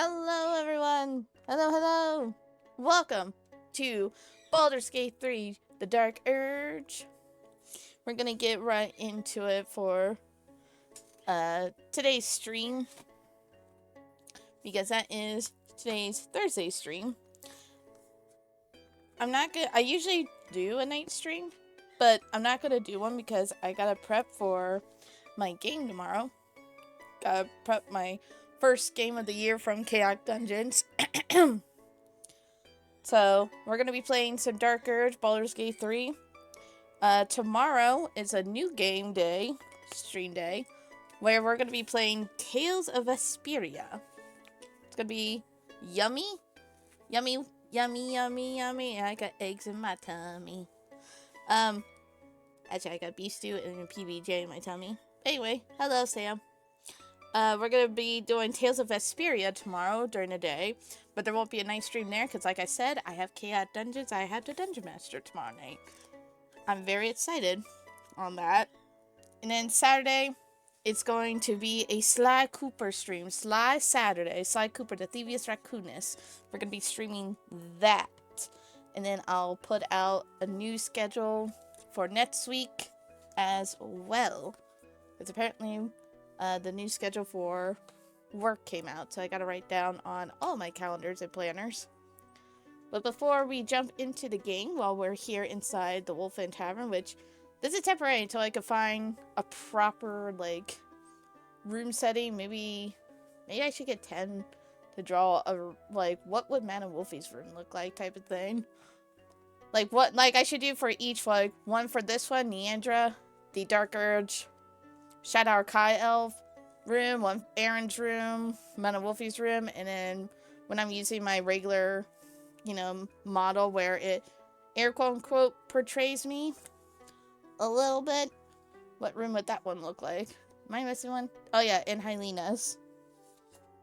Hello everyone! Hello! Welcome to Baldur's Gate 3, The Dark Urge. We're gonna get right into it for today's stream, because that is today's Thursday stream. I usually do a night stream, but I'm not gonna do one because I gotta prep for my game tomorrow. Gotta prep my first game of the year from Chaotic Dungeons. So, we're going to be playing some Dark Urge, Baldur's Gate 3. Tomorrow is a new game day, stream day, where we're going to be playing Tales of Vesperia. It's going to be yummy. Yummy. I got eggs in my tummy. Actually, I got beef stew and a PBJ in my tummy. Anyway, hello, Sam. We're going to be doing Tales of Vesperia tomorrow during the day, but there won't be a night stream there because, like I said, I have Chaotic Dungeons. I have the Dungeon Master tomorrow night. I'm very excited on that. And then Saturday, it's going to be a Sly Cooper stream. Sly Saturday. Sly Cooper, the Thievius Raccoonus. We're going to be streaming that. And then I'll put out a new schedule for next week as well. Because apparently the new schedule for work came out, so I gotta write down on all my calendars and planners. But before we jump into the game, while we're here inside the Wolf Inn Tavern, which this is temporary until I can find a proper room setting. Maybe I should get 10 to draw a what would Mana Wolfie's room look like type of thing. What I should do for each, one for this one, Neandra, the Dark Urge, Shadar Kai Elf room, one Aaron's room, Mana Wolfie's room, and then when I'm using my regular, model where it air quote unquote portrays me a little bit, what room would that one look like? Am I missing one? Oh yeah, and Hylena's.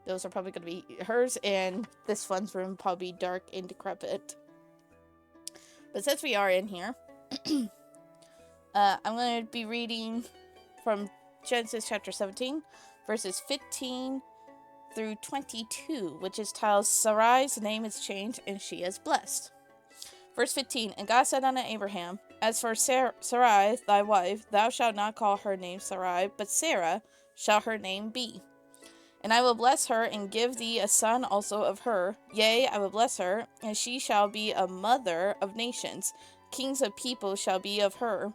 Those are probably going to be hers, and this one's room probably dark and decrepit. But since we are in here, I'm going to be reading from Genesis chapter 17, verses 15 through 22, which is titled, Sarai's name is changed and she is blessed. Verse 15, And God said unto Abraham, As for Sarai, thy wife, thou shalt not call her name Sarai, but Sarah shall her name be. And I will bless her, and give thee a son also of her. Yea, I will bless her, and she shall be a mother of nations. Kings of people shall be of her.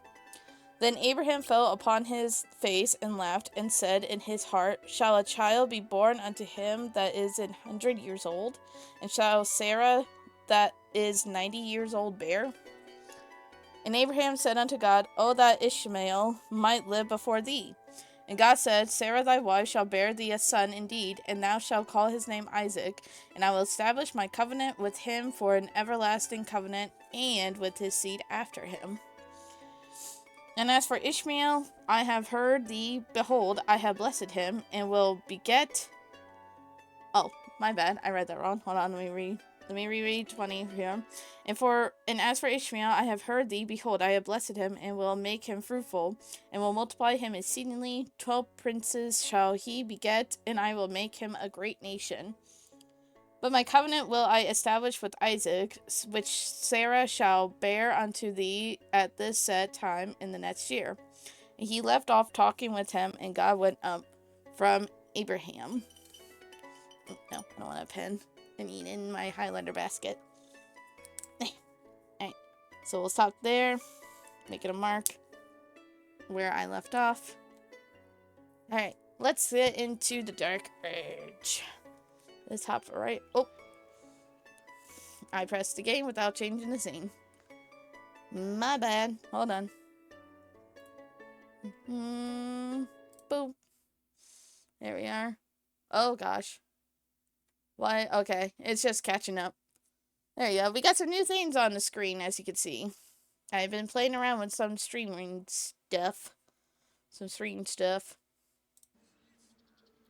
Then Abraham fell upon his face and laughed, and said in his heart, Shall a child be born unto him that is 100 years old? And shall Sarah that is 90 years old bear? And Abraham said unto God, O that Ishmael might live before thee. And God said, Sarah thy wife shall bear thee a son indeed, and thou shalt call his name Isaac, and I will establish my covenant with him for an everlasting covenant, and with his seed after him. And as for Ishmael, I have heard thee, behold, I have blessed him, and will beget... Oh, my bad, I read that wrong. Hold on, let me reread 20 here. And as for Ishmael, I have heard thee, behold, I have blessed him, and will make him fruitful, and will multiply him exceedingly. 12 princes shall he beget, and I will make him a great nation. But my covenant will I establish with Isaac, which Sarah shall bear unto thee at this set time in the next year. And he left off talking with him, and God went up from Abraham. No, I don't want a pen. I mean, in my highlighter basket. Alright, so we'll stop there. Make it a mark where I left off. Alright, let's get into the Dark Urge. Let's hop right. Oh, I pressed the game without changing the scene. My bad. Hold on. Boom. There we are. Oh gosh. Why? Okay, it's just catching up. There you go. We got some new things on the screen, as you can see. I've been playing around with some streaming stuff.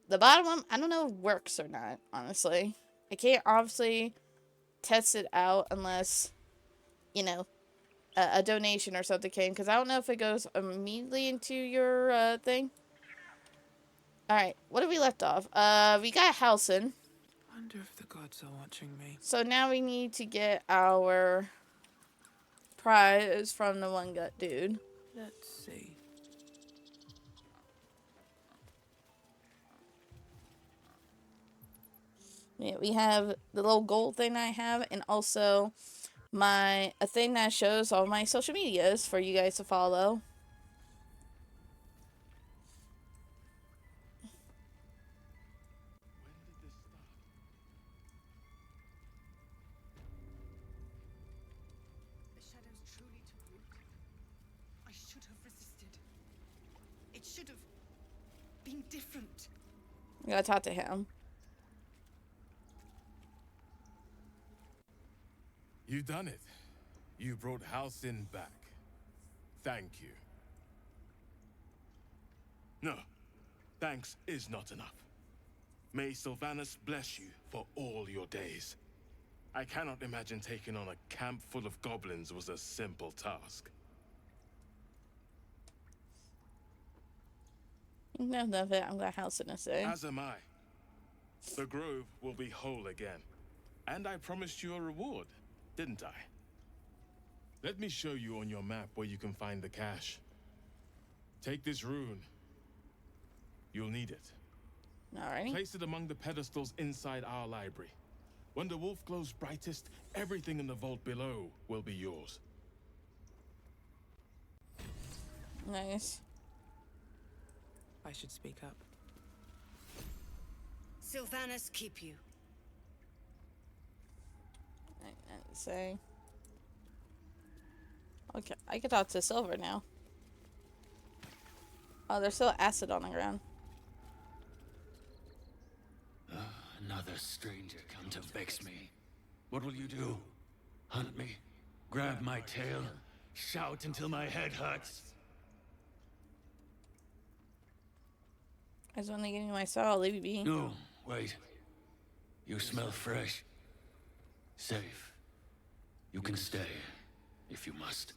The bottom one, I don't know if it works or not, honestly. I can't obviously test it out unless, a donation or something came, because I don't know if it goes immediately into your thing. Alright, what have we left off? We got Halson. wonder if the gods are watching me. So now we need to get our prize from the one gut dude. Let's see. Yeah, we have the little gold thing I have, and also a thing that shows all my social medias for you guys to follow. The shadows truly took root. I should have resisted. It should have been different. I gotta talk to him. You done it. You brought Halcyon back. Thank you. No, thanks is not enough. May Sylvanas bless you for all your days. I cannot imagine taking on a camp full of goblins was a simple task. No, no, I'm glad Halcyon is saying. As am I. The grove will be whole again. And I promised you a reward, didn't I? Let me show you on your map where you can find the cache. Take this rune. You'll need it. Alrighty. Place it among the pedestals inside our library. When the wolf glows brightest, everything in the vault below will be yours. Nice. I should speak up. Sylvanas keep you. I didn't say. Okay, I can talk to Silver now. Oh, there's still acid on the ground. Another stranger come to vex me. What will you do? Hunt me? Grab my tail? Shout until my head hurts? I was only getting my saw, leave me be. No, wait. You smell fresh. Safe. You can stay, if you must.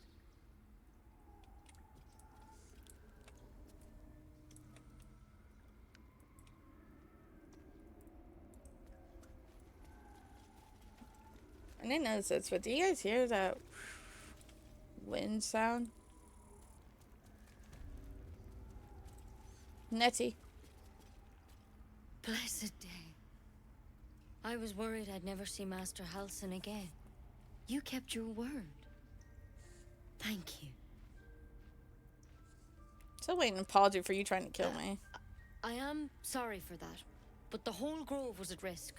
I didn't notice this, but do you guys hear that wind sound? Nettie. Blessed day. I was worried I'd never see Master Halcyon again. You kept your word. Thank you. Still waiting an apology for you trying to kill me. I am sorry for that, but the whole grove was at risk.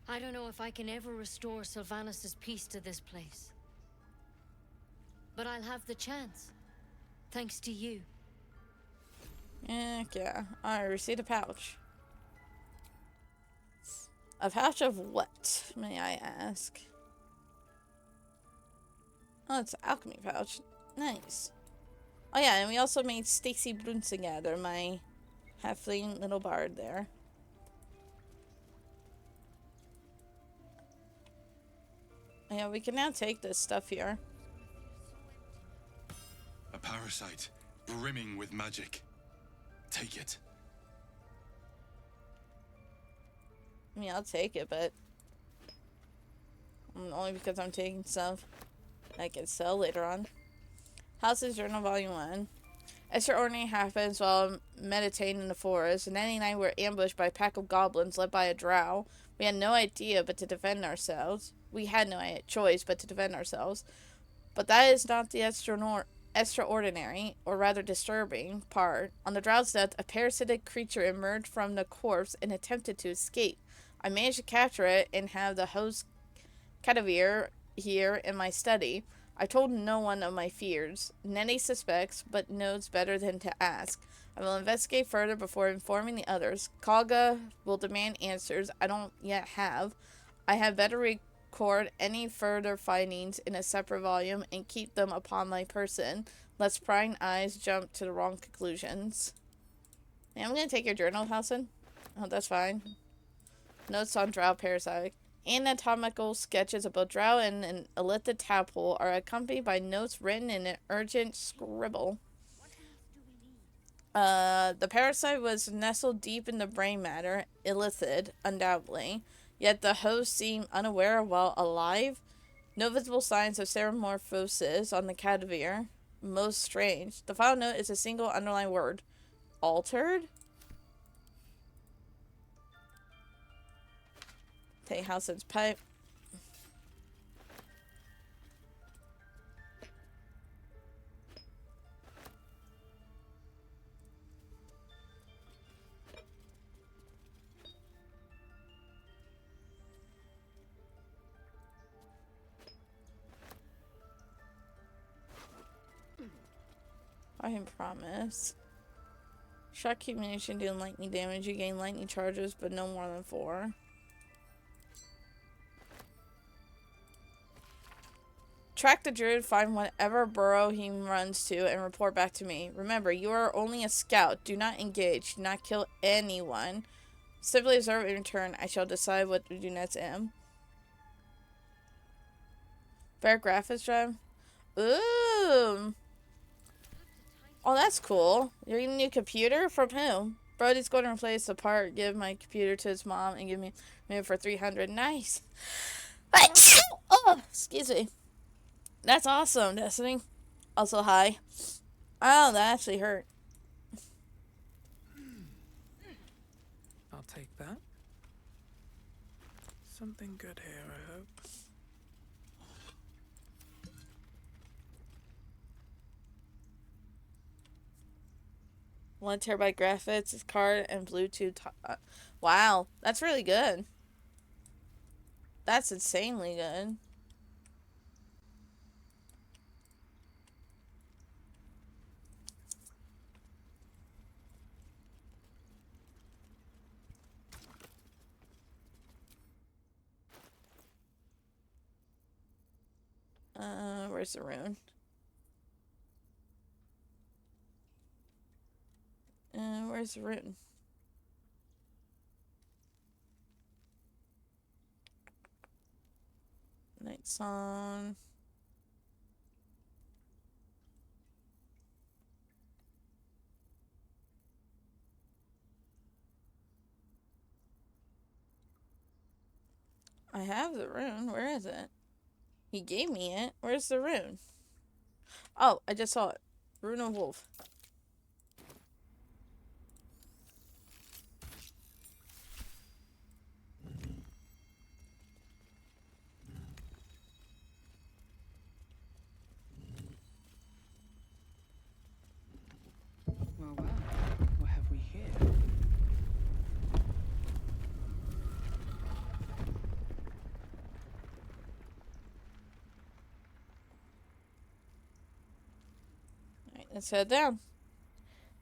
I don't know if I can ever restore Sylvanas' peace to this place. But I'll have the chance. Thanks to you. Heck yeah. I received a pouch. A pouch of what, may I ask? Oh, it's an alchemy pouch. Nice. Oh yeah, and we also made Stacy Brunsinger, my halfling little bard there. Yeah, we can now take this stuff here. A parasite, brimming with magic. Take it. I mean, I'll take it, but only because I'm taking stuff I can sell later on. House's Journal Volume 1. Extraordinary happens while meditating in the forest. Nanny and I were ambushed by a pack of goblins led by a drow. We had no idea but to defend ourselves. We had no choice but to defend ourselves. But that is not the extraordinary, or rather disturbing, part. On the drow's death, a parasitic creature emerged from the corpse and attempted to escape. I managed to capture it and have the host cadaver here in my study. I told no one of my fears. Nenny suspects, but knows better than to ask. I will investigate further before informing the others. Kalga will demand answers I don't yet have. I had better record any further findings in a separate volume and keep them upon my person, lest prying eyes jump to the wrong conclusions. Yeah, I'm gonna take your journal, Halcyon. Oh, that's fine. Notes on drow parasite. Anatomical sketches of both drow and an elithid tadpole are accompanied by notes written in an urgent scribble. The parasite was nestled deep in the brain matter, illithid, undoubtedly, yet the host seemed unaware while alive. No visible signs of ceramorphosis on the cadaver. Most strange. The final note is a single underlined word. Altered? Take Housen's pipe. I can promise. Shock accumulation dealing lightning damage. You gain lightning charges, but no more than 4. Track the druid, find whatever burrow he runs to, and report back to me. Remember, you are only a scout. Do not engage. Do not kill anyone. Simply observe in return. I shall decide what to do next. Bear graphics drive. Ooh. Oh, that's cool. You're getting a new computer? From who? Brody's going to replace the part, give my computer to his mom, and give me it for 300. Nice. Oh, excuse me. That's awesome, Destiny. Also, hi. Oh, that actually hurt. I'll take that. Something good here, I hope. 1 terabyte graphics card and Bluetooth. Wow, that's really good. That's insanely good. Where's the rune? Where's the rune? Night song. I have the rune. Where is it? He gave me it. Where's the rune? Oh, I just saw it. Rune of Wolf. Well, what have we here? Alright, let's head down.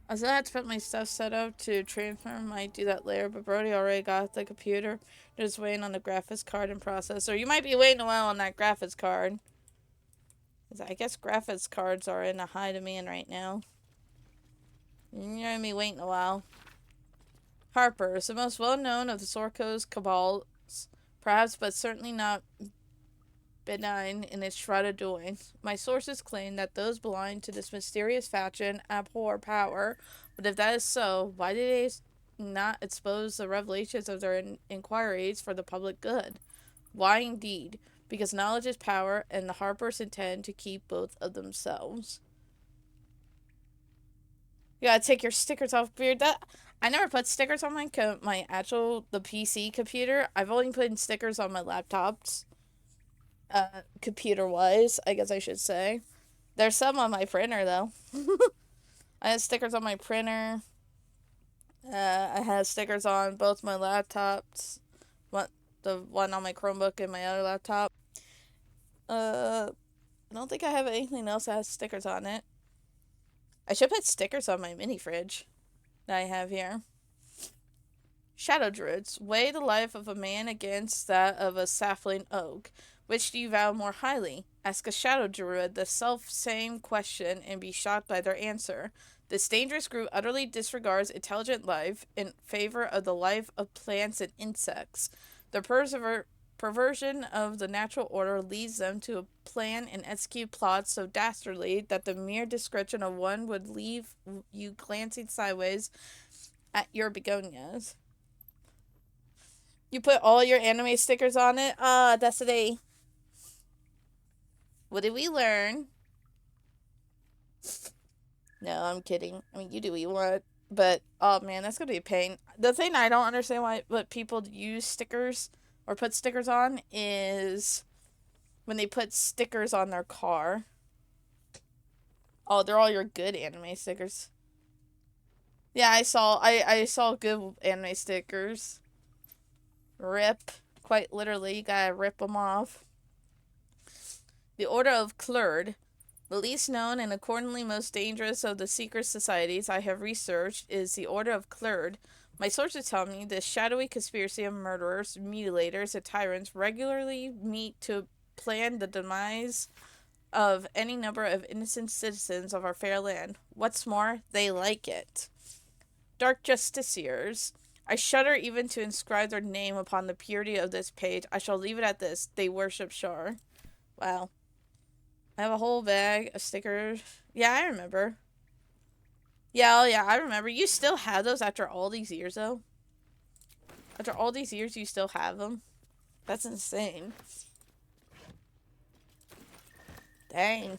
I still had to put my stuff set up to transfer. Might do that later, but Brody already got the computer. Just waiting on the graphics card and processor. You might be waiting a while on that graphics card. I guess graphics cards are in a high demand right now. You're gonna be waiting a while. Harper is the most well-known of the Sorco's cabals, perhaps, but certainly not benign in its shrouded doings. My sources claim that those belonging to this mysterious faction abhor power, but if that is so, why did they not expose the revelations of their inquiries for the public good? Why indeed? Because knowledge is power, and the Harpers intend to keep both of themselves. You gotta take your stickers off, beard. I never put stickers on my the PC computer. I've only put stickers on my laptops. Computer-wise, I guess I should say. There's some on my printer, though. I have stickers on my printer. I have stickers on both my laptops. The one on my Chromebook and my other laptop. I don't think I have anything else that has stickers on it. I should put stickers on my mini fridge that I have here. Shadow Druids. Weigh the life of a man against that of a sapling oak. Which do you value more highly? Ask a Shadow Druid the self-same question and be shocked by their answer. This dangerous group utterly disregards intelligent life in favor of the life of plants and insects. The perversion of the natural order leads them to plan and execute plots so dastardly that the mere description of one would leave you glancing sideways at your begonias. You put all your anime stickers on it? That's a. What did we learn? No, I'm kidding. I mean, you do what you want. But, oh man, that's gonna be a pain. The thing I don't understand what people use stickers or put stickers on is when they put stickers on their car. Oh, they're all your good anime stickers. Yeah, I saw good anime stickers. Rip. Quite literally, you gotta rip them off. The Order of Klurd, the least known and accordingly most dangerous of the secret societies I have researched, is the Order of Klurd. My sources tell me this shadowy conspiracy of murderers, mutilators, and tyrants regularly meet to plan the demise of any number of innocent citizens of our fair land. What's more, they like it. Dark Justiciars. I shudder even to inscribe their name upon the purity of this page. I shall leave it at this. They worship Shar. Wow. I have a whole bag of stickers. Yeah, I remember. Yeah, I remember. You still have those after all these years, though? After all these years, you still have them? That's insane. Dang.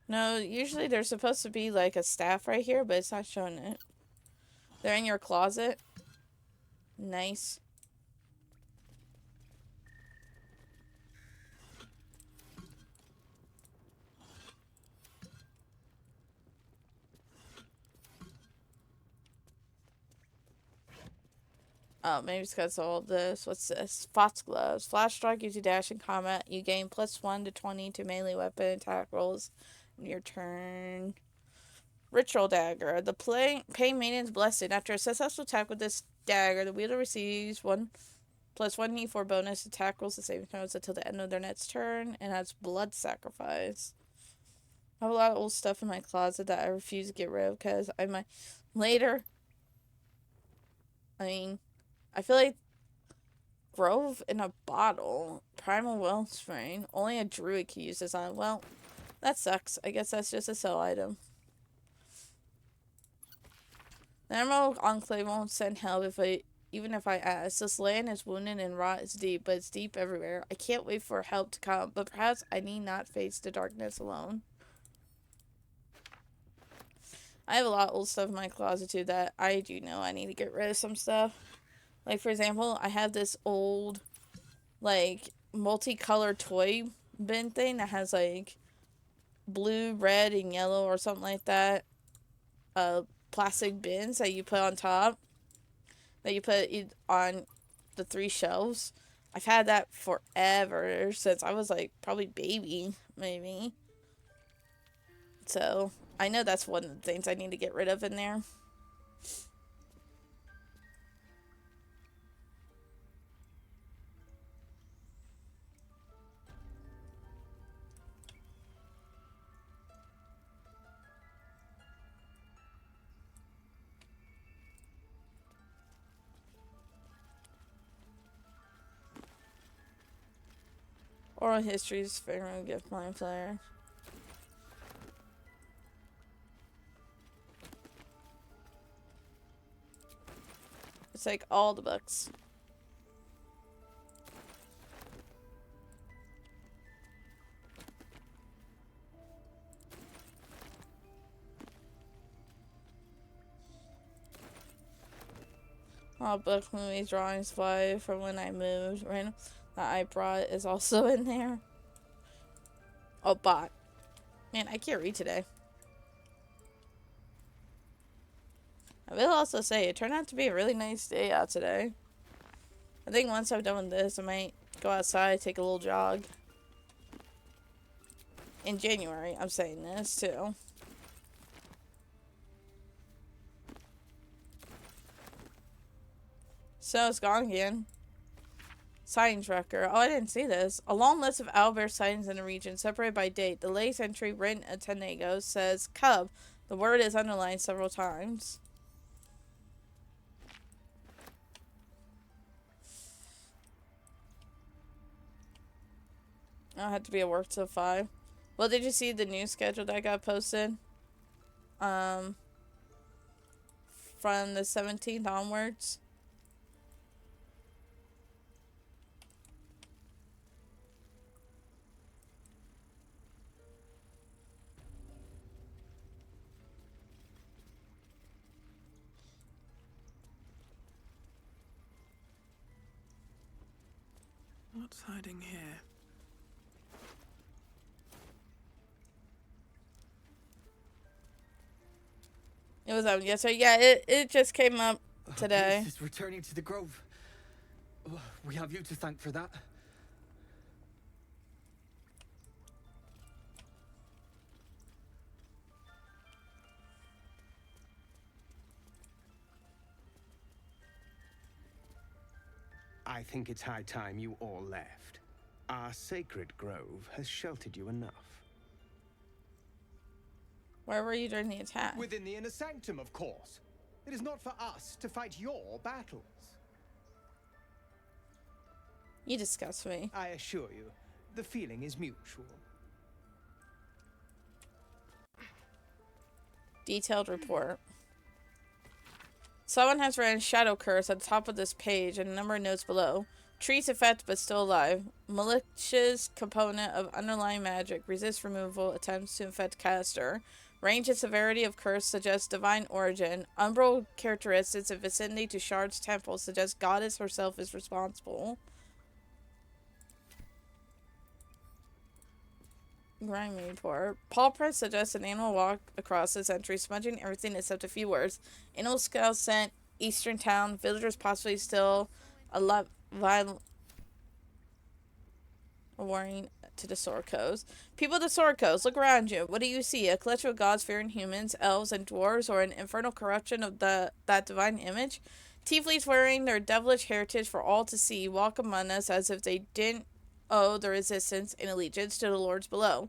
No, usually there's supposed to be like a staff right here, but it's not showing it. They're in your closet. Nice. Oh, maybe it's because of all this. What's this? Foxgloves. Flash strike gives you dash in combat. You gain +1 to 20 to melee weapon attack rolls in your turn. Ritual dagger. The pain maintenance blessing. After a successful attack with this dagger, the wielder receives +1 E4 bonus attack rolls and saving throws until the end of their next turn, and has blood sacrifice. I have a lot of old stuff in my closet that I refuse to get rid of because I might later. I mean, I feel like Grove in a bottle. Primal Wellspring. Only a druid can use this on. Well, that sucks. I guess that's just a sell item. The Emerald Enclave won't send help even if I ask. This land is wounded and rot is deep, but it's deep everywhere. I can't wait for help to come, but perhaps I need not face the darkness alone. I have a lot of old stuff in my closet too that I do know I need to get rid of some stuff. Like, for example, I have this old, like, multicolored toy bin thing that has, like, blue, red, and yellow or something like that. Plastic bins that you put on top. That you put on the 3 shelves. I've had that forever, since I was, like, probably baby, maybe. So, I know that's one of the things I need to get rid of in there. Oral histories, favorite gift mind flare. It's like all the books. All books, movies, drawings, fly from when I moved. Random that I brought is also in there. Oh, bot. Man, I can't read today. I will also say, it turned out to be a really nice day out today. I think once I'm done with this, I might go outside, take a little jog. In January, I'm saying this, too. So, it's gone again. Signs record. Oh, I didn't see this. A long list of owlbear sightings in the region, separated by date. The latest entry, written at Tenego, says cub. The word is underlined several times. I had to be at work till 5. Well, did you see the news schedule that got posted? From the 17th onwards. What's hiding here? It was up yesterday. Yeah, it just came up today. Peace is returning to the grove. Oh, we have you to thank for that. I think it's high time you all left. Our sacred grove has sheltered you enough. Where were you during the attack? Within the inner sanctum, of course. It is not for us to fight your battles. You disgust me. I assure you, the feeling is mutual. Detailed report. Someone has written Shadow Curse at the top of this page and a number of notes below. Trees affected but still alive. Malicious component of underlying magic. Resist removal. Attempts to infect caster. Range and severity of curse suggests divine origin. Umbral characteristics and vicinity to Shard's temple suggest goddess herself is responsible. Grimy report. Paw prints suggest an animal walked across this entry, smudging everything except a few words. Animal scouts sent eastern town. Villagers possibly still violent warning to the Sorcos. People of the Sorcos, look around you. What do you see? A collection of gods-fearing humans, elves, and dwarves, or an infernal corruption of that divine image? Tieflings wearing their devilish heritage for all to see walk among us as if they didn't owe their resistance and allegiance to the lords below.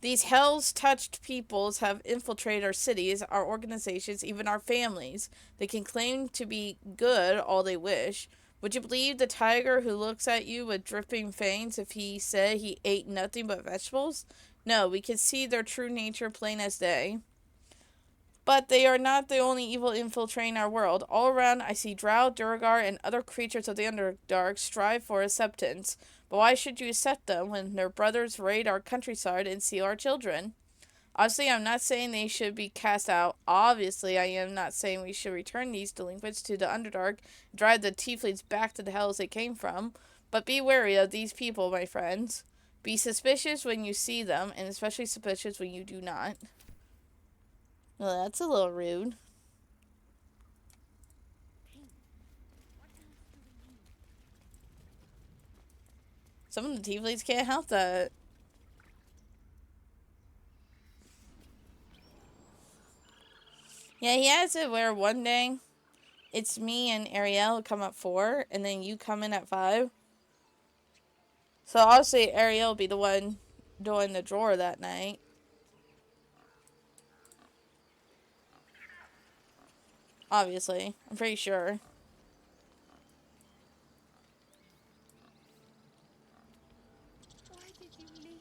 These hells-touched peoples have infiltrated our cities, our organizations, even our families. They can claim to be good all they wish. Would you believe the tiger who looks at you with dripping fangs if he said he ate nothing but vegetables? No, we can see their true nature plain as day. But they are not the only evil infiltrating our world. All around, I see Drow, Durgar, and other creatures of the Underdark strive for acceptance. But why should you accept them when their brothers raid our countryside and steal our children? Obviously, I'm not saying they should be cast out. Obviously, I am not saying we should return these delinquents to the Underdark and drive the tieflings back to the hells they came from. But be wary of these people, my friends. Be suspicious when you see them, and especially suspicious when you do not. Well, that's a little rude. Some of the tieflings can't help that. Yeah, he has it where one day it's me and Ariel come at 4, and then you come in at 5. So obviously Ariel will be the one doing the drawer that night. Obviously, I'm pretty sure. Why did you leave,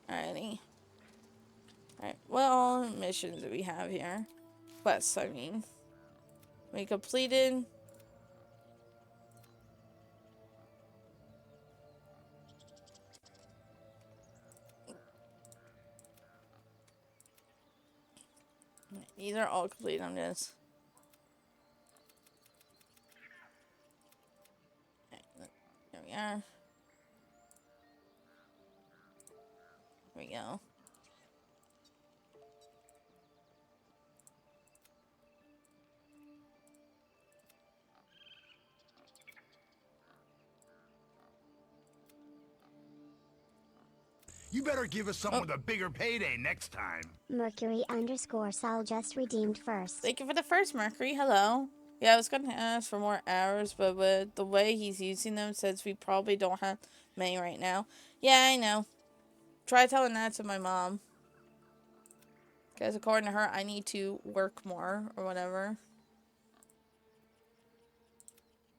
Alrighty. Alright, what all missions do we have here? Quests, I mean. We completed. These are all complete on this. There we are. There we go. You better give us something with a bigger payday next time. Mercury_Sol just redeemed first. Thank you for the first, Mercury. Hello. Yeah, I was gonna ask for more hours, but with the way he's using them, since we probably don't have many right now. Yeah, I know. Try telling that to my mom. Because according to her, I need to work more or whatever.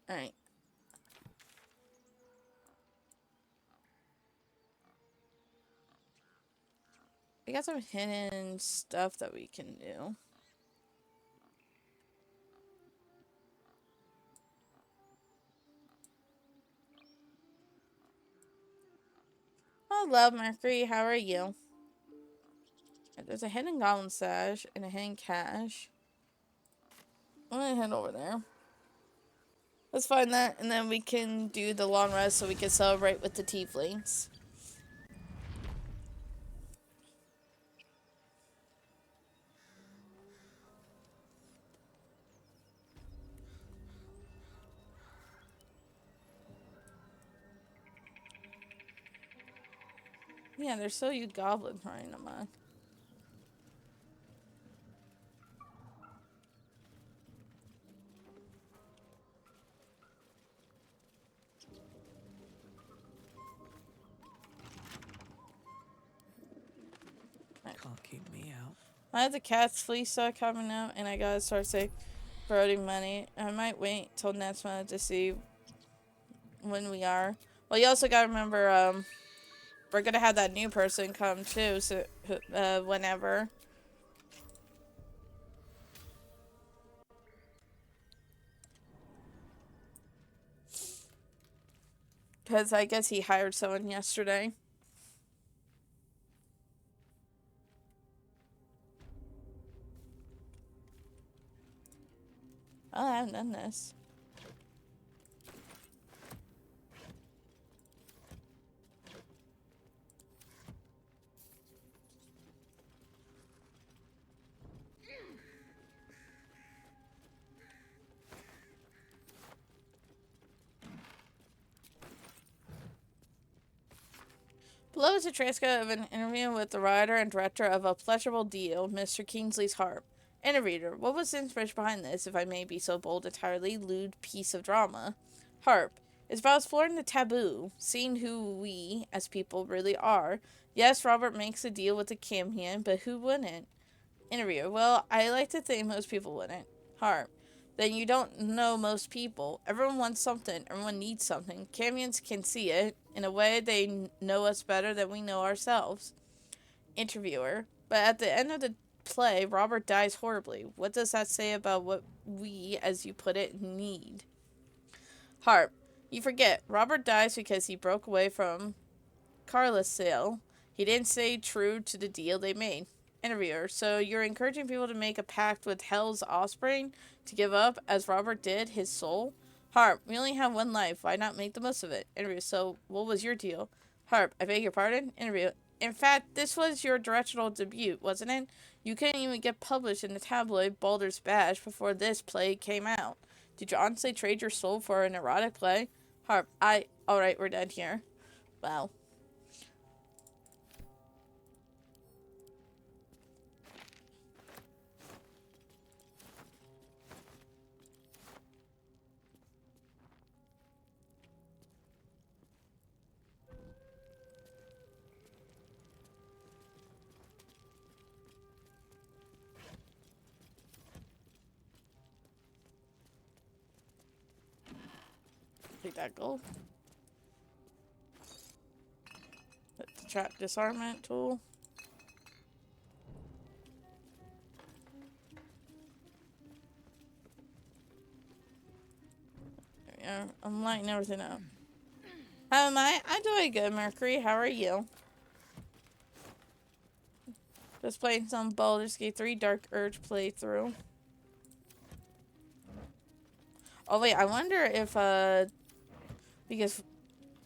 Alright. We got some hidden stuff that we can do. Hello, Mercury. How are you? There's a hidden goblin stash and a hidden cache. I'm gonna head over there. Let's find that, and then we can do the long rest so we can celebrate with the tieflings. Yeah, there's so you goblins running amok. Can't keep me out. I have the cat's flea start coming out, and I gotta start voting money. I might wait till next month to see when we are. Well, you also gotta remember, we're gonna have that new person come too, so whenever. Because I guess he hired someone yesterday. Oh, I haven't done this. Below is a transcript of an interview with the writer and director of A Pleasurable Deal, Mr. Kingsley's Harp. Interviewer, what was the inspiration behind this, if I may be so bold, entirely lewd piece of drama? Harp, it's about exploring the taboo, seeing who we, as people, really are. Yes, Robert makes a deal with the Camion, but who wouldn't? Interviewer, well, I like to think most people wouldn't. Harp, then you don't know most people. Everyone wants something. Everyone needs something. Camions can see it. In a way, they know us better than we know ourselves. Interviewer, but at the end of the play, Robert dies horribly. What does that say about what we, as you put it, need? Harp, you forget. Robert dies because he broke away from Carla's sale. He didn't stay true to the deal they made. Interviewer, so you're encouraging people to make a pact with Hell's offspring to give up, as Robert did, his soul? Harp, we only have one life. Why not make the most of it? Interviewer, so what was your deal? Harp, I beg your pardon? Interview, in fact, this was your directorial debut, wasn't it? You couldn't even get published in the tabloid Baldur's Bash before this play came out. Did you honestly trade your soul for an erotic play? Harp, alright, we're done here. Wow. Take that gold. Put the trap disarmament tool. There we are. I'm lighting everything up. How am I? I'm doing good, Mercury. How are you? Just playing some Baldur's Gate 3 Dark Urge playthrough. Oh wait, I wonder if because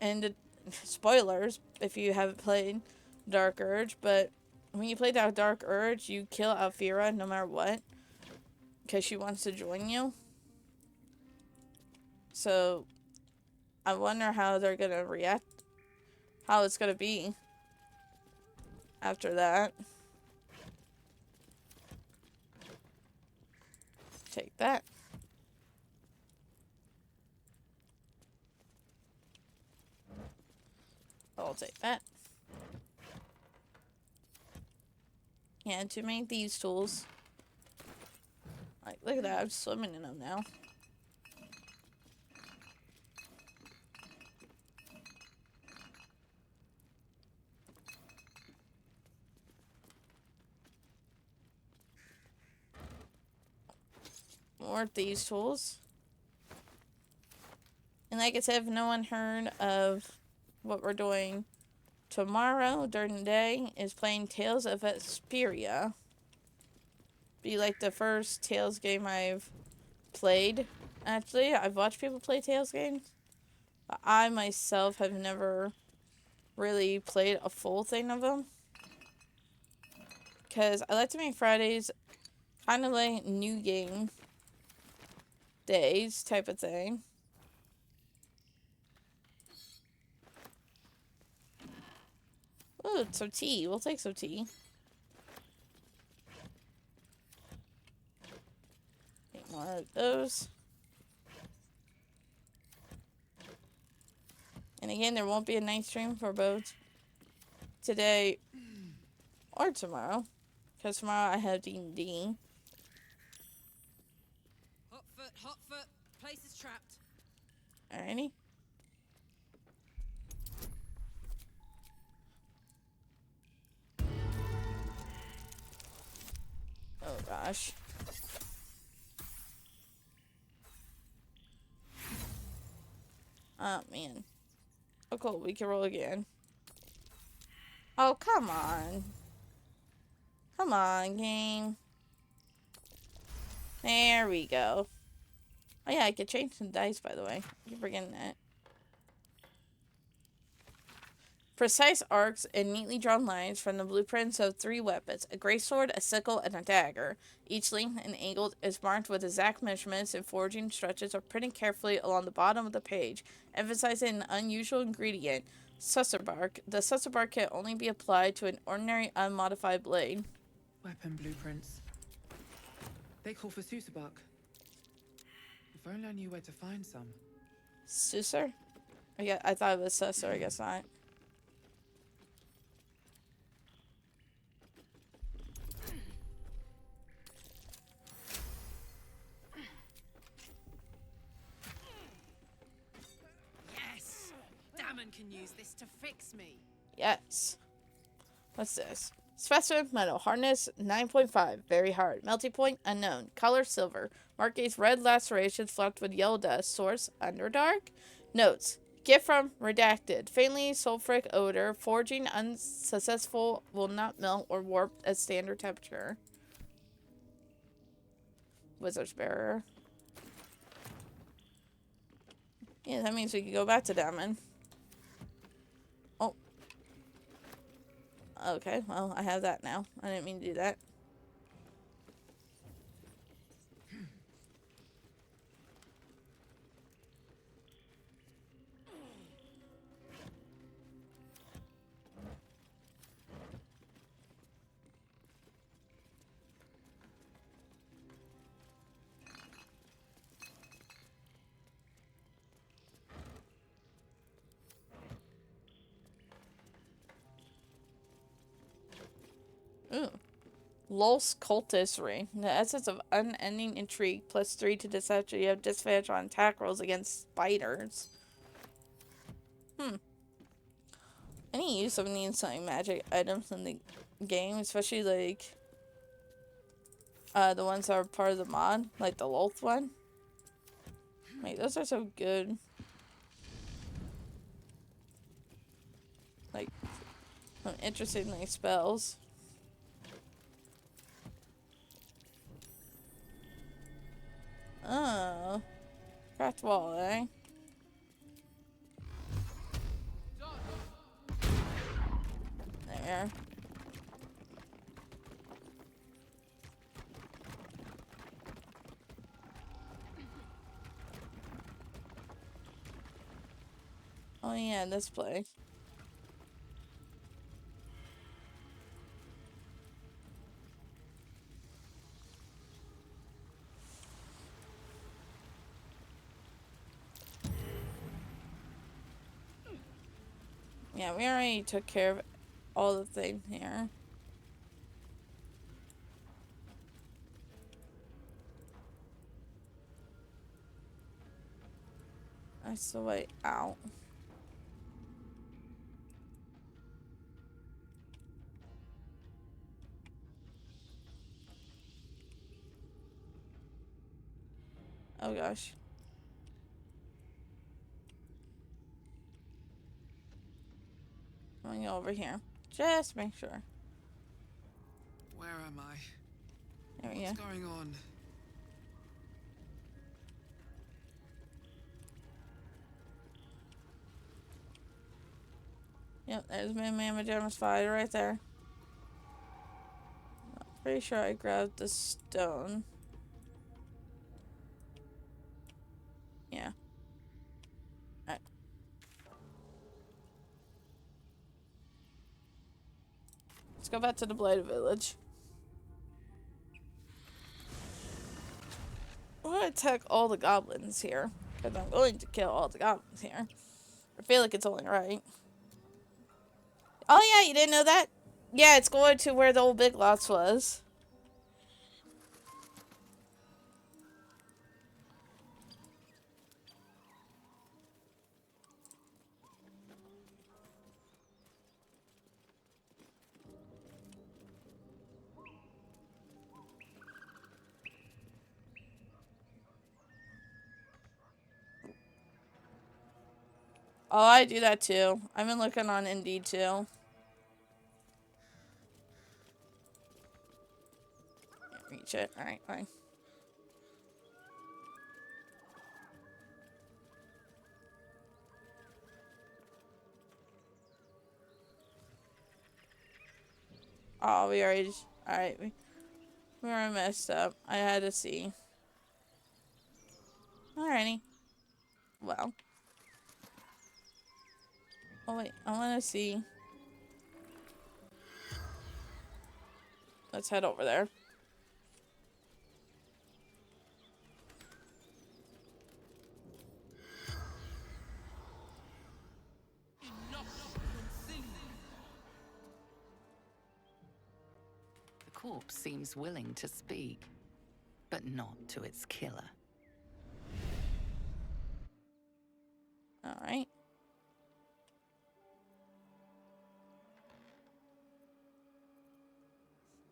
and spoilers if you haven't played Dark Urge, but when you play that Dark Urge, you kill Alfira no matter what, because she wants to join you. So I wonder how they're gonna react, how it's gonna be after that. Take that. I'll take that. Yeah, too many thieves' tools. Like, look at that. I'm swimming in them now. More thieves' tools. And like I said, if no one heard of what we're doing tomorrow during the day is playing Tales of Vesperia. Be like the first Tales game I've played. Actually, I've watched people play Tales games. But I myself have never really played a full thing of them. Because I like to make Fridays kind of like new game days type of thing. Ooh, some tea. We'll take some tea. Take more of those. And again, there won't be a night stream for both today or tomorrow. Because tomorrow I have D&D. Hot foot. Place is trapped. Alrighty. Oh gosh. Oh man. Oh cool, we can roll again. Oh, come on. Come on, game. There we go. Oh yeah, I could change some dice, by the way. I keep forgetting that. Precise arcs and neatly drawn lines from the blueprints of 3 weapons, a greatsword, a sickle, and a dagger. Each length and angle is marked with exact measurements, and forging instructions are printed carefully along the bottom of the page, emphasizing an unusual ingredient, sussurbark. The sussurbark can only be applied to an ordinary unmodified blade. Weapon blueprints. They call for sussurbark. If only I knew where to find some. Susur? I thought it was Susur, I guess not. Yes! Damon can use this to fix me. Yes. What's this? Specimen metal. Hardness 9.5. Very hard. Melting point unknown. Color silver. Markings red lacerations flecked with yellow dust. Source Underdark. Notes. Gift from Redacted. Faintly sulfuric odor. Forging unsuccessful. Will not melt or warp at standard temperature. Wizard's Bearer. Yeah, that means we can go back to Damon. Oh. Okay, well, I have that now. I didn't mean to do that. Ooh. Lul's Cultist Ring. The essence of unending intrigue. +3 to deception. You have disadvantage on attack rolls against spiders. I need to use some of these magic items in the game, especially like the ones that are part of the mod, like the Lulth one. Wait, those are so good. Like some interesting like spells. Oh. Cracked wall, eh? There. Oh yeah, this place. Yeah, we already took care of all the things here. That's the way out. Oh gosh. Let me go over here. Just make sure. Where am I? There we go. What's going on? Yep, there's my Mamma Jamma spider right there. Pretty sure I grabbed the stone. Yeah. Alright. Let's go back to the Blighted Village. I'm gonna attack all the goblins here. Because I'm willing to kill all the goblins here. I feel like it's only right. Oh yeah, you didn't know that? Yeah, it's going to where the old Big Lots was. Oh, I do that too. I've been looking on Indeed too. Can't reach it. Alright, fine. Oh, we already... Alright, we were messed up. I had to see. Alrighty. Well. Oh, wait. I want to see. Let's head over there. The corpse seems willing to speak, but not to its killer. Alright.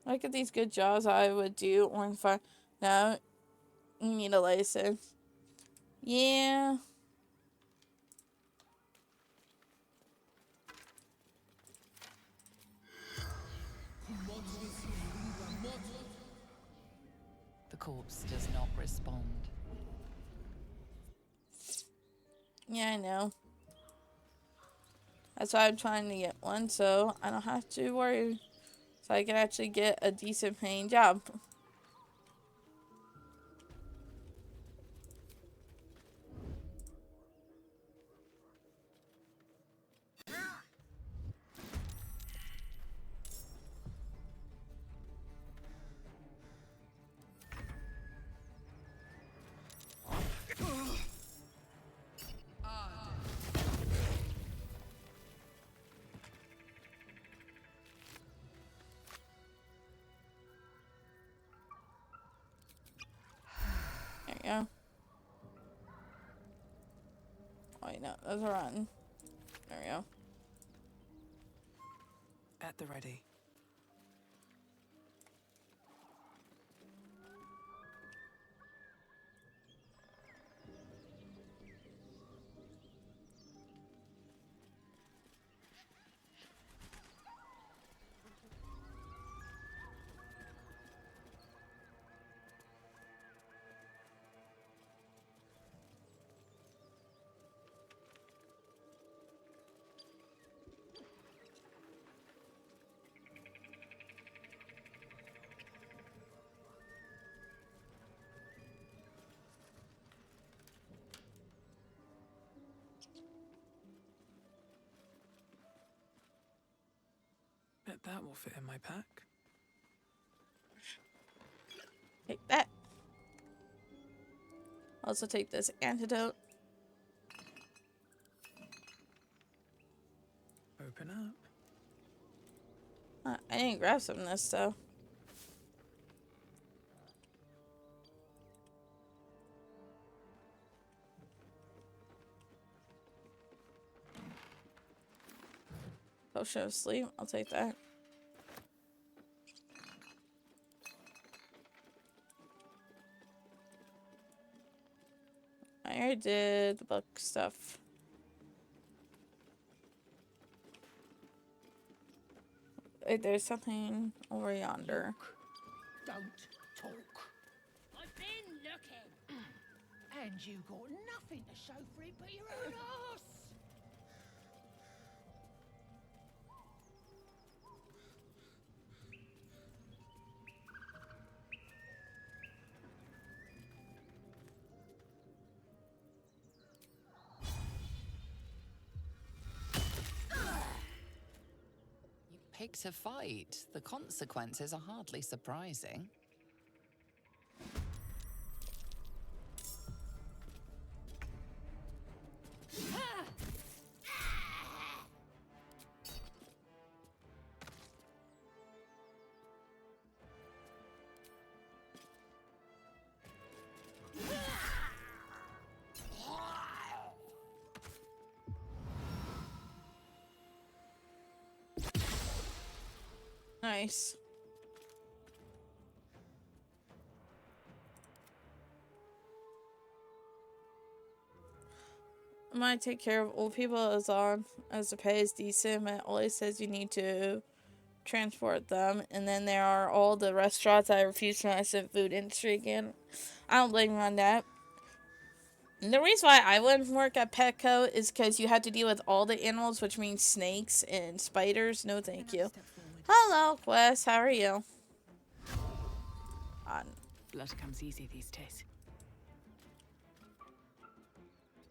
Look at these good jobs I would do on fire. No, you need a license. Yeah. The corpse does not respond. Yeah, I know. That's why I'm trying to get one, so I don't have to worry. So I can actually get a decent paying job. There you go. Oh, wait, no, those are rotten. There we go. At the ready. Bet that will fit in my pack. Take that. Also take this antidote. Open up. I didn't grab some of this though. Potion of sleep, I'll take that. I already did the book stuff. Wait, there's something over yonder. Don't talk. I've been looking. And you got nothing to show for it but your own ass. You picked a fight. The consequences are hardly surprising. Nice. I might take care of old people as long as the pay is decent, but it always says you need to transport them. And then there are all the restaurants I refuse to mess with food industry again. I don't blame you on that. And the reason why I wouldn't work at Petco is because you have to deal with all the animals, which means snakes and spiders. No, thank you. Hello, Wes. How are you? Blood comes easy these days.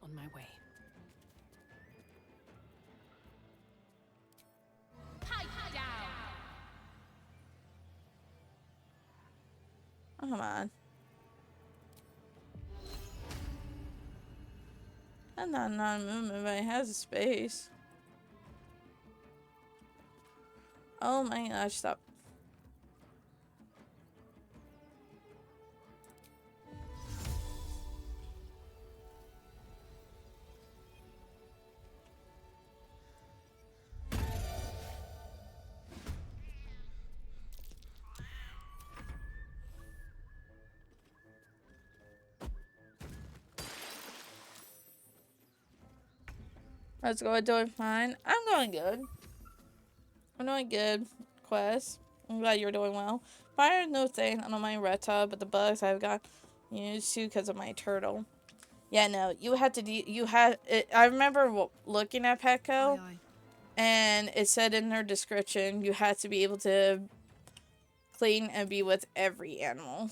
On my way. Oh, come on. I'm not non-movement, but it has a space. Oh my gosh, stop. Let's go. Doing fine. I'm going good. I'm doing good. Quest. I'm glad you're doing well. Fire, no thing. I don't mind red tub, but the bugs I've got used to because of my turtle. Yeah, no. You had to. You had. I remember looking at Petco, and it said in their description you had to be able to clean and be with every animal.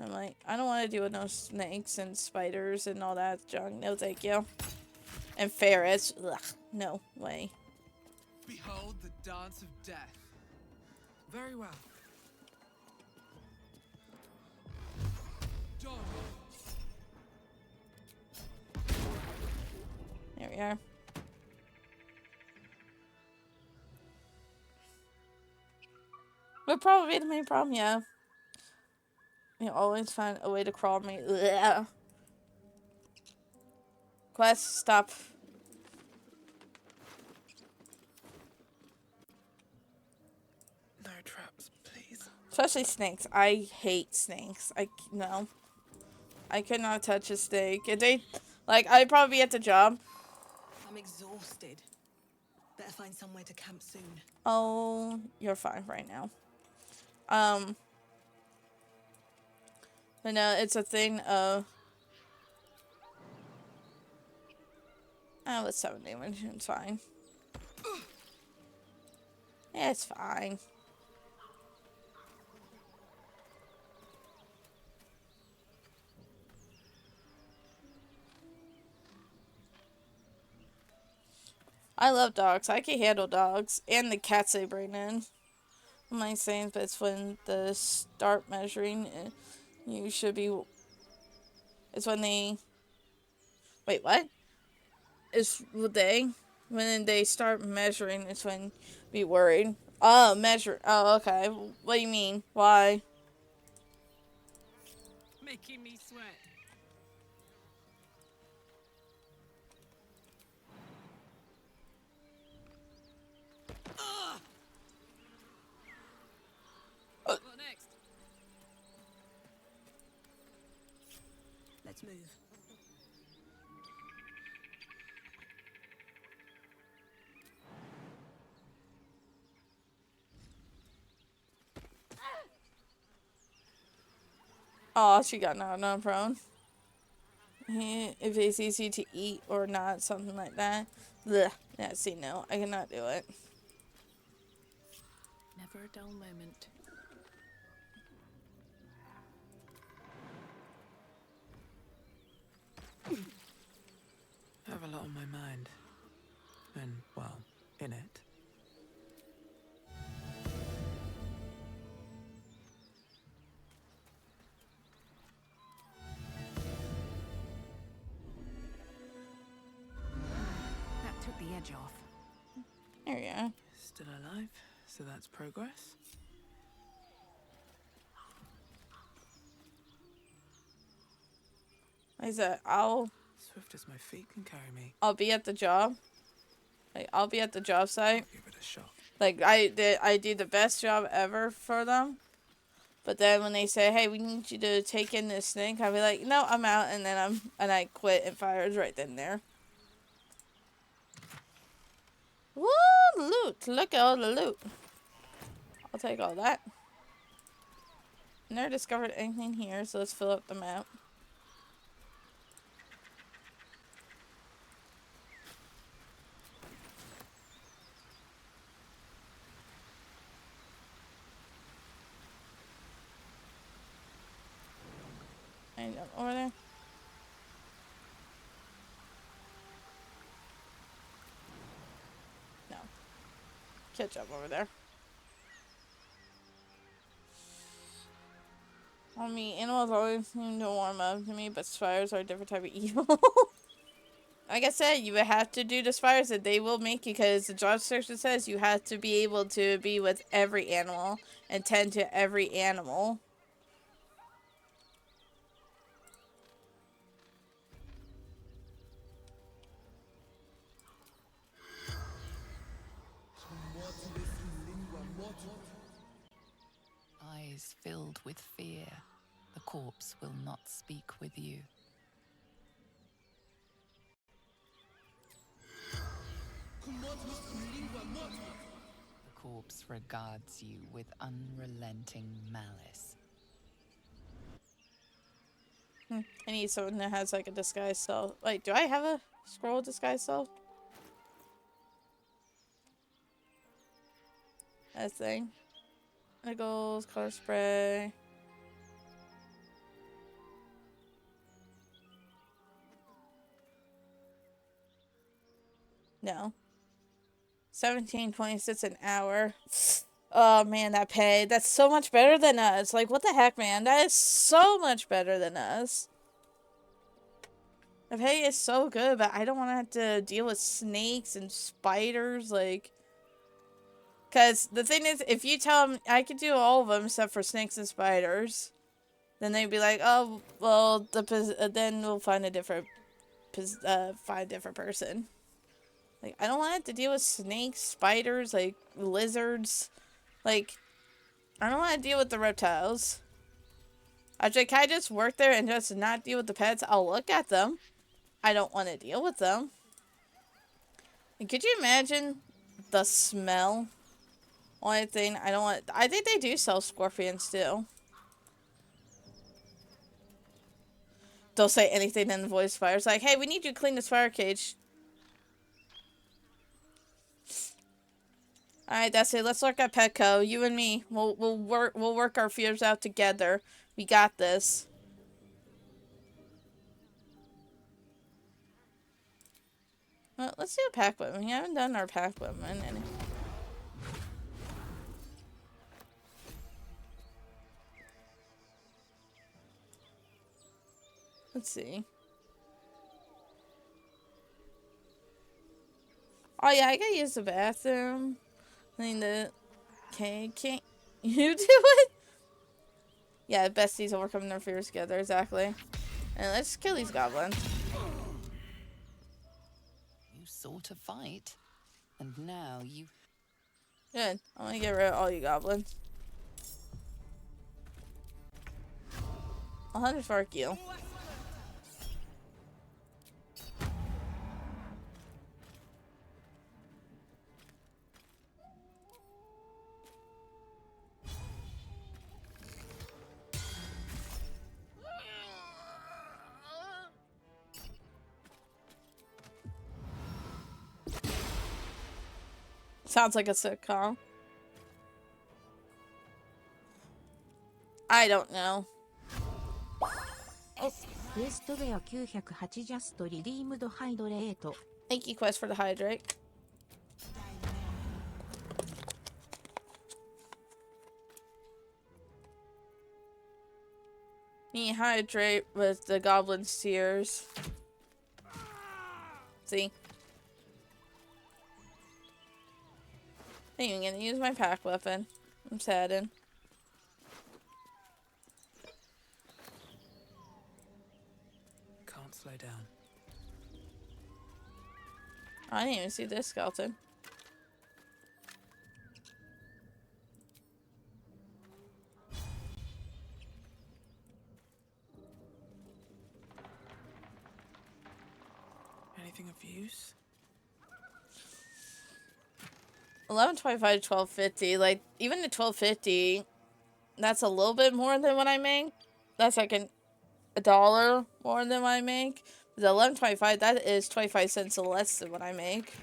I'm like, I don't want to deal with no snakes and spiders and all that junk. No, thank you. And ferrets. Ugh, no way. Behold the dance of death. Very well. Done. There we are. Would probably be the main problem, yeah. You always find a way to crawl me. Ugh. Quest, stop. No traps, please. Especially snakes. I hate snakes. No. I could not touch a snake. If they, like, I'd probably be at the job. I'm exhausted. Better find somewhere to camp soon. Oh, you're fine right now. But no, it's a thing of... Oh, it's 7 damage. It's fine. Yeah, it's fine. I love dogs. I can handle dogs. And the cats they bring in. I'm not saying, but it's when the start measuring, you should be... It's when they... Wait, what? Is they when they start measuring? It's when be worried. Oh, measure. Oh, okay. What do you mean? Why? Making me sweat. What next? Let's move. Oh, she got knocked down prone. If it's easy to eat or not, something like that. Blech. Yeah, see, no, I cannot do it. Never a dull moment. I have a lot on my mind. And, well, in it. That took the edge off. There you are. Still alive, so that's progress. Like I said, I'll Swift as my feet can carry me. I'll be at the job. Like, I'll be at the job site. Give it a shot. Like, I do the best job ever for them. But then when they say, hey, we need you to take in this snake, I'll be like, no, I'm out, and then I quit, and fires right then and there. Woo, loot. Look at all the loot. I'll take all that. Never discovered anything here, so let's fill up the map. And over there. No. Catch up over there. I mean, animals always seem to warm up to me, but spiders are a different type of evil. Like I said, you would have to do the spiders that they will make you, because the job description says you have to be able to be with every animal and tend to every animal. Eyes filled with fear, the corpse will not speak with you. The corpse regards you with unrelenting malice. I need someone that has like a disguise self. Wait, do I have a scroll disguise self? That thing. Niggles, color spray. No. 17.26 an hour. Oh man, that pay. That's so much better than us. Like, what the heck, man? That is so much better than us. The pay is so good, but I don't want to have to deal with snakes and spiders, like... Because the thing is, if you tell them I could do all of them except for snakes and spiders, then they'd be like, oh, well, then we'll find a different person. Like, I don't want to have to deal with snakes, spiders, like, lizards. Like, I don't want to deal with the reptiles. I was like, can I just work there and just not deal with the pets? I'll look at them. I don't want to deal with them. And could you imagine the smell? Only thing I don't want... I think they do sell scorpions, too. Don't say anything in the voice fire. It's like, hey, we need you to clean this fire cage. Alright, that's it. Let's look at Petco. You and me. We'll work our fears out together. We got this. Well, let's do a pack women. We haven't done our pack women. Let's see. Oh yeah, I gotta use the bathroom. I mean can't you do it? Yeah, besties overcome their fears together, exactly. And let's kill these goblins. You sought a fight, and now you... Good. I want to get rid of all you goblins. 100 for a kill. Sounds like a sitcom. I don't know. Oh. Thank you, Quest, for the hydrate. Me hydrate with the goblin's tears. See? I'm even gonna use my pack weapon. I'm saddened. Can't slow down. I didn't even see this skeleton. Anything of use? 11.25 to 12.50. Like, even the 12.50, that's a little bit more than what I make. That's like a dollar more than what I make. The 11.25, that is 25 cents less than what I make.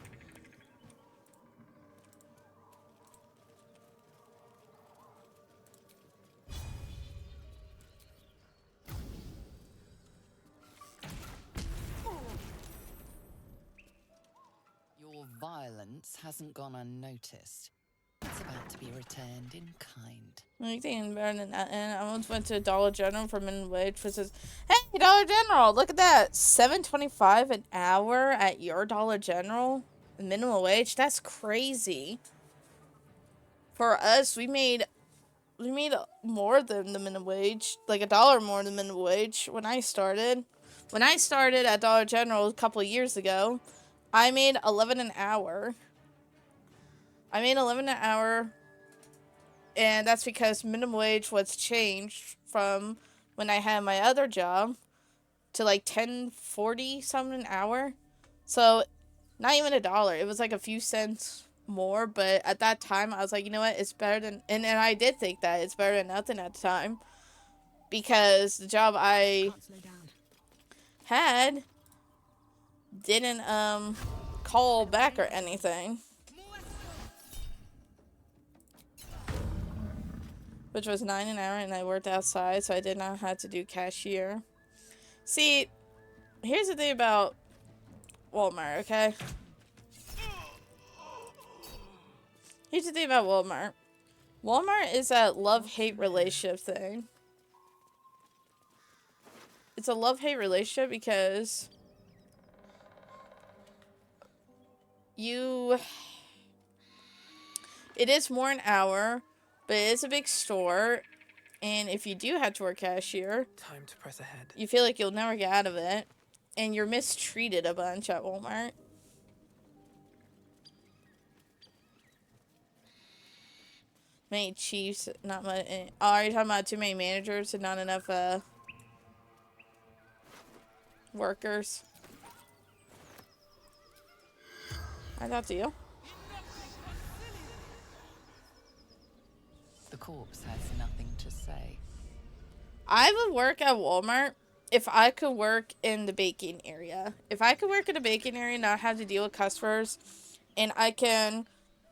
Your violence hasn't gone unnoticed. It's about to be returned in kind. Anything better than that. And I once went to Dollar General for minimum wage, which says, "Hey, Dollar General, look at that, $7.25 an hour at your Dollar General, minimum wage. That's crazy." For us, we made more than the minimum wage, like $1 more than minimum wage when I started. When I started at Dollar General a couple of years ago, I made $11 an hour. I made $11 an hour. And that's because minimum wage was changed from when I had my other job to like $10.40 something an hour. So not even $1. It was like a few cents more. But at that time, I was like, you know what? It's better than... And I did think that it's better than nothing at the time. Because the job I had didn't call back or anything. Which was $9 an hour, and I worked outside, so I did not have to do cashier. See, here's the thing about Walmart, okay? Here's the thing about Walmart. Walmart is that love-hate relationship thing. It's a love-hate relationship because it is more an hour, but it is a big store, and if you do have to work cashier, time to press ahead. You feel like you'll never get out of it, and you're mistreated a bunch at Walmart. Many chiefs, not much. Oh, are you talking about too many managers and not enough workers? I thought to you. The corpse has nothing to say. I would work at Walmart if I could work in the baking area. If I could work in the baking area and not have to deal with customers, and I can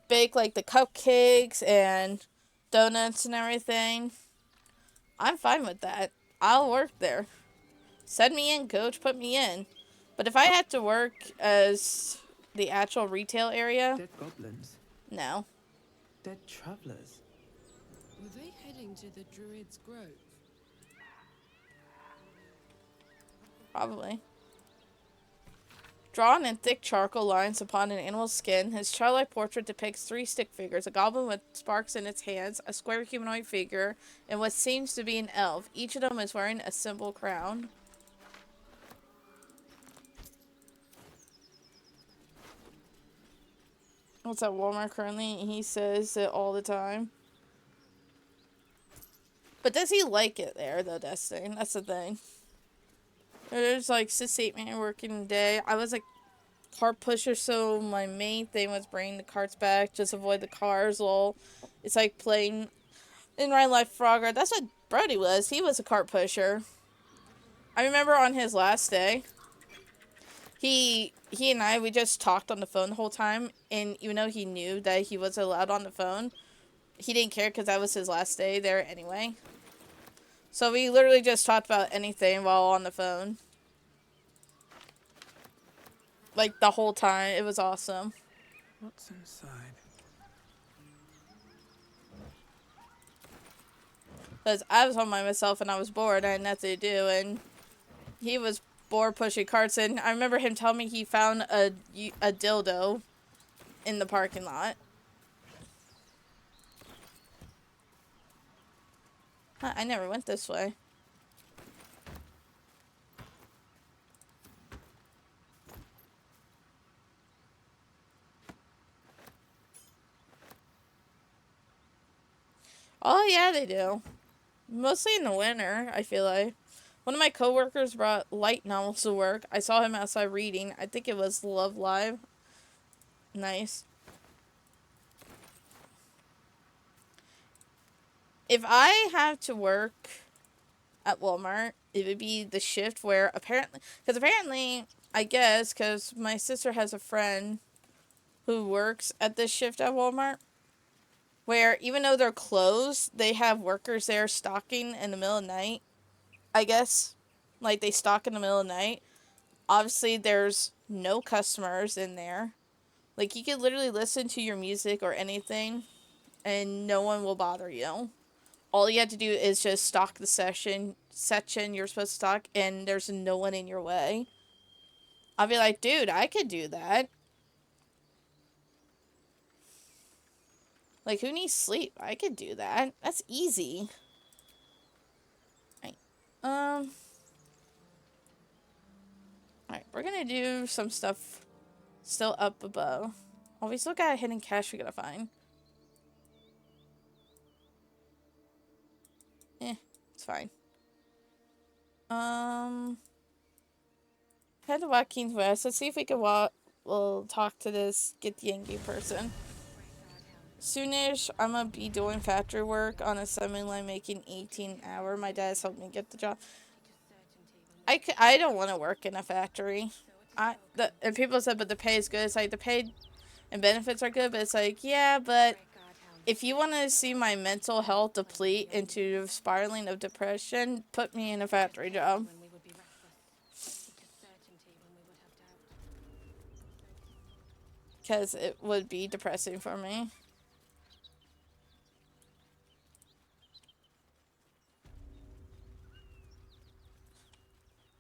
bake like the cupcakes and donuts and everything, I'm fine with that. I'll work there. Send me in, coach. Put me in. But if I had to work as the actual retail area... Dead goblins? No. Dead travelers? Were they heading to the Druid's Grove? Probably. Drawn in thick charcoal lines upon an animal's skin, his childlike portrait depicts 3 stick figures, a goblin with sparks in its hands, a square humanoid figure, and what seems to be an elf. Each of them is wearing a simple crown. What's at Walmart currently? He says it all the time. But does he like it there, though, Destiny? That's the thing. There's like 6 to 8 man working a day. I was like cart pusher, so my main thing was bringing the carts back, just avoid the cars. Lol. It's like playing in real life Frogger. That's what Brody was. He was a cart pusher. I remember on his last day, he and I, we just talked on the phone the whole time, and even though he knew that he was allowed on the phone, he didn't care because that was his last day there anyway. So we literally just talked about anything while on the phone. Like, the whole time. It was awesome. What's inside? Because I was home by myself and I was bored. I had nothing to do. And he was bored pushing carts. And I remember him telling me he found a dildo in the parking lot. Huh, I never went this way. Oh, yeah, they do. Mostly in the winter, I feel like. One of my coworkers brought light novels to work. I saw him outside reading. I think it was Love Live. Nice. If I have to work at Walmart, it would be the shift where apparently, I guess, because my sister has a friend who works at this shift at Walmart, where even though they're closed, they have workers there stocking in the middle of the night. I guess, like, they stock in the middle of the night. Obviously, there's no customers in there. Like, you could literally listen to your music or anything, and no one will bother you. All you have to do is just stock the section you're supposed to stock, and there's no one in your way. I'll be like, dude, I could do that. Like, who needs sleep? I could do that. That's easy. Right. Alright, we're gonna do some stuff still up above. Oh, we still got a hidden cache we gotta find. It's fine. Head to Joaquin's West. Let's see if we can we'll talk to this get the Yankee person. Soonish, I'm gonna be doing factory work on a assembly line making 18-hour. My dad's helped me get the job. I don't want to work in a factory. And people said, but the pay is good. It's like, the pay and benefits are good, but it's like, yeah, but if you want to see my mental health deplete into spiraling of depression, put me in a factory job. Because it would be depressing for me.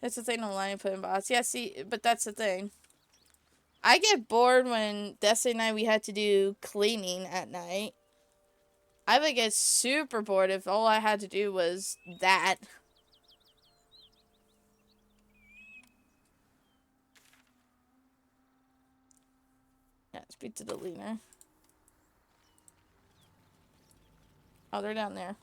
That's the thing online and put in bots. Yeah, see, but that's the thing. I get bored when Destiny and I, we had to do cleaning at night. I would get super bored if all I had to do was that. Yeah, speak to the leader. Oh, they're down there.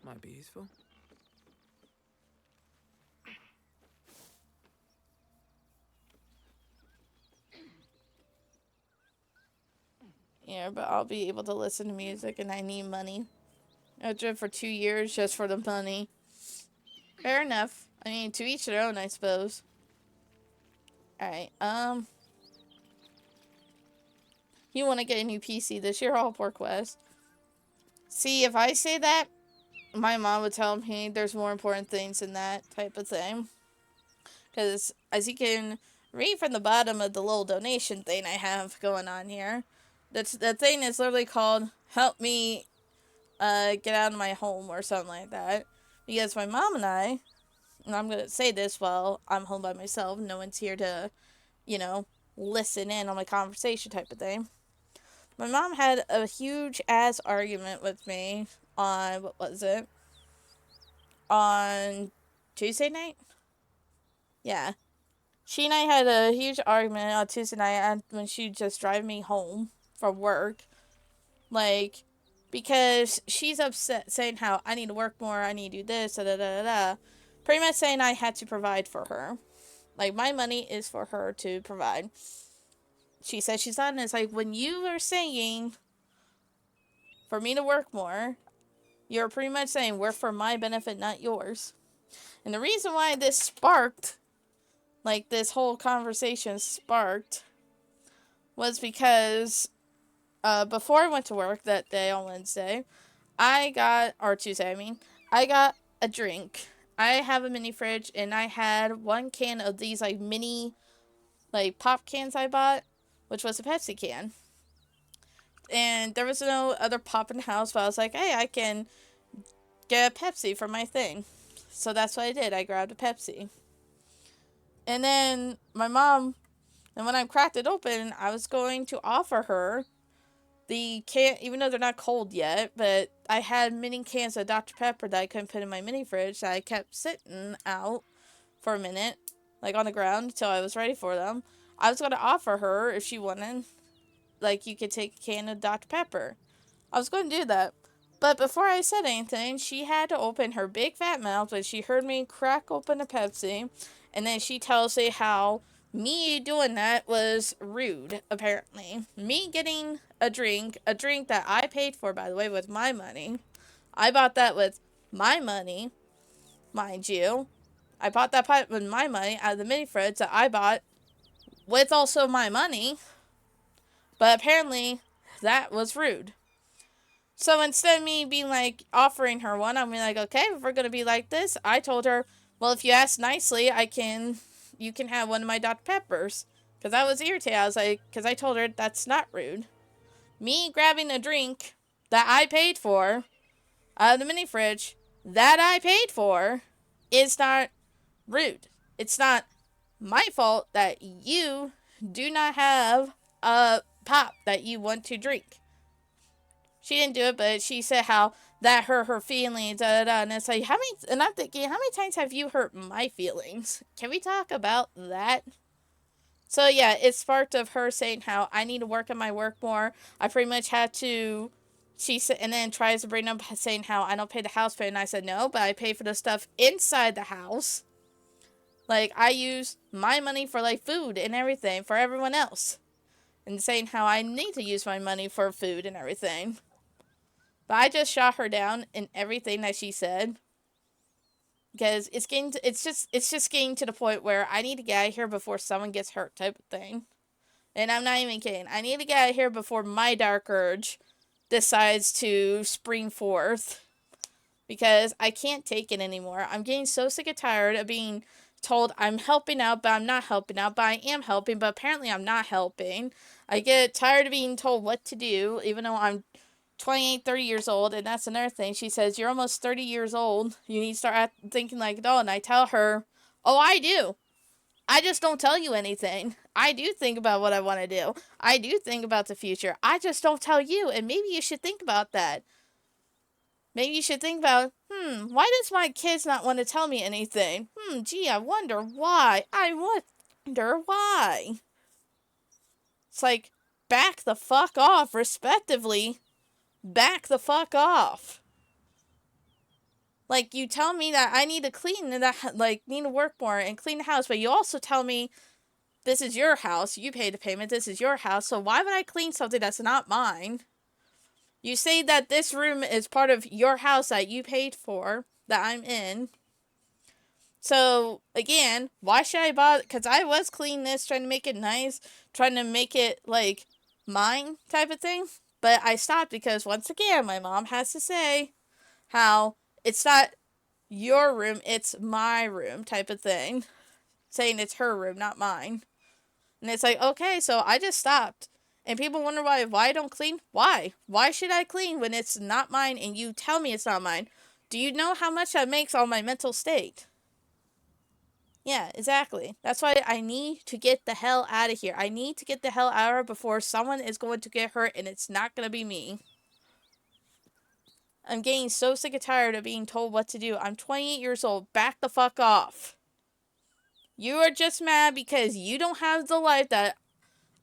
Might be useful. Yeah, but I'll be able to listen to music and I need money. I drove for 2 years just for the money. Fair enough. I mean, to each their own, I suppose. Alright, you want to get a new PC this year? All Pork West. See, if I say that, my mom would tell me there's more important things than that type of thing. Because, as you can read from the bottom of the little donation thing I have going on here, the thing is literally called, help me get out of my home or something like that. Because my mom and I'm going to say this while I'm home by myself, no one's here to, you know, listen in on my conversation type of thing. My mom had a huge ass argument with me on, what was it? On Tuesday night? Yeah. She and I had a huge argument on Tuesday night when she just drive me home from work. Like, because she's upset saying how I need to work more, I need to do this, da da da da. Pretty much saying I had to provide for her. Like, my money is for her to provide. She says she's not, and it's like, when you are saying for me to work more, you're pretty much saying we're for my benefit, not yours. And the reason why this sparked, like, this whole conversation sparked, was because before I went to work that day on Wednesday, Tuesday, I got a drink. I have a mini fridge, and I had one can of these, like, mini, like, pop cans I bought, which was a Pepsi can. And there was no other pop in the house, but I was like, hey, I can get a Pepsi for my thing. So that's what I did. I grabbed a Pepsi. And then my mom, and when I cracked it open, I was going to offer her the can, even though they're not cold yet, but I had mini cans of Dr. Pepper that I couldn't put in my mini fridge that I kept sitting out for a minute, like on the ground, until I was ready for them. I was going to offer her, if she wanted, like, you could take a can of Dr. Pepper. I was going to do that. But before I said anything, she had to open her big fat mouth when she heard me crack open a Pepsi. And then she tells me how me doing that was rude, apparently. Me getting a drink that I paid for, by the way, with my money. I bought that with my money, mind you. I bought that pipe with my money out of the mini fridge that I bought with also my money. But apparently, that was rude. So instead of me being like, offering her one, I'm like, okay, if we're going to be like this, I told her, well, if you ask nicely, you can have one of my Dr. Peppers. Because I was irritated. I was like, because I told her that's not rude. Me grabbing a drink that I paid for out of the mini fridge that I paid for is not rude. It's not my fault that you do not have a pop that you want to drink. She didn't do it, but she said how that hurt her feelings, and it's like, and I'm thinking, how many times have you hurt my feelings? Can we talk about that? So yeah, it sparked of her saying how I need to work on my work more. I pretty much had to, she said, and then tries to bring up saying how I don't pay the house pay, and I said no, but I pay for the stuff inside the house. Like, I use my money for, like, food and everything for everyone else. And saying how I need to use my money for food and everything. But I just shot her down in everything that she said. Because it's just getting to the point where I need to get out of here before someone gets hurt type of thing. And I'm not even kidding. I need to get out of here before my dark urge decides to spring forth. Because I can't take it anymore. I'm getting so sick and tired of being told I'm helping out, but I'm not helping out, but I am helping, but apparently I'm not helping. I get tired of being told what to do, even though I'm 28, 30 years old, and that's another thing. She says, you're almost 30 years old. You need to start thinking like adult. And I tell her, oh, I do. I just don't tell you anything. I do think about what I want to do. I do think about the future. I just don't tell you, and maybe you should think about that. Maybe you should think about, why does my kids not want to tell me anything? Gee, I wonder why. I wonder why. It's like, back the fuck off, respectively. Back the fuck off. Like, you tell me that I need to clean, and need to work more and clean the house, but you also tell me, this is your house, you pay the payment, this is your house, so why would I clean something that's not mine? You say that this room is part of your house that you paid for, that I'm in. So, again, why should I bother? Because I was cleaning this, trying to make it nice, trying to make it, like, mine type of thing. But I stopped because, once again, my mom has to say how it's not your room, it's my room type of thing. Saying it's her room, not mine. And it's like, okay, so I just stopped. And people wonder why I don't clean. Why? Why should I clean when it's not mine and you tell me it's not mine? Do you know how much that makes on my mental state? Yeah, exactly. That's why I need to get the hell out of here. I need to get the hell out of here before someone is going to get hurt, and it's not going to be me. I'm getting so sick and tired of being told what to do. I'm 28 years old. Back the fuck off. You are just mad because you don't have the life that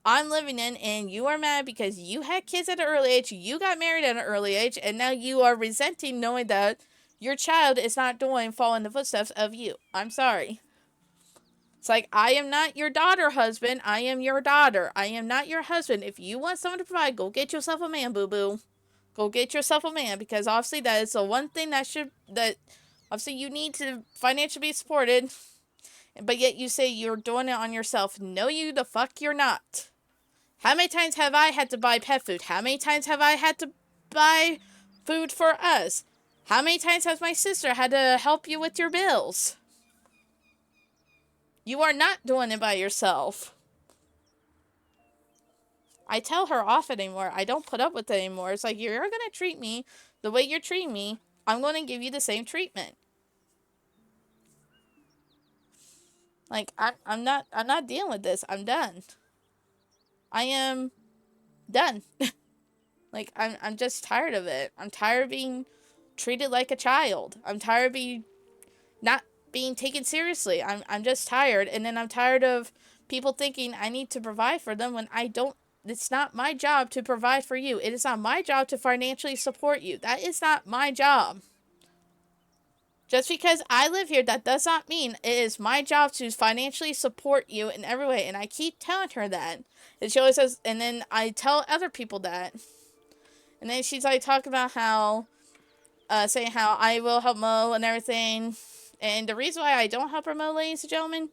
I'm living in, and you are mad because you had kids at an early age, you got married at an early age, and now you are resenting knowing that your child is not following the footsteps of you. I'm sorry. It's like, I am not your daughter, husband. I am your daughter. I am not your husband. If you want someone to provide, go get yourself a man, boo-boo. Go get yourself a man, because obviously that is the one thing that obviously you need to financially be supported, but yet you say you're doing it on yourself. No, you the fuck you're not. How many times have I had to buy pet food? How many times have I had to buy food for us? How many times has my sister had to help you with your bills? You are not doing it by yourself. I tell her off anymore. I don't put up with it anymore. It's like, you're going to treat me the way you're treating me. I'm going to give you the same treatment. Like, I'm not dealing with this. I'm done. I am done. Like, I'm just tired of it. I'm tired of being treated like a child. I'm tired of not being taken seriously. I'm just tired. And then I'm tired of people thinking I need to provide for them when I don't. It's not my job to provide for you. It is not my job to financially support you. That is not my job. Just because I live here, that does not mean it is my job to financially support you in every way. And I keep telling her that. And she always says, and then I tell other people that. And then she's like talking about how, saying how I will help Mo and everything. And the reason why I don't help her mow, ladies and gentlemen,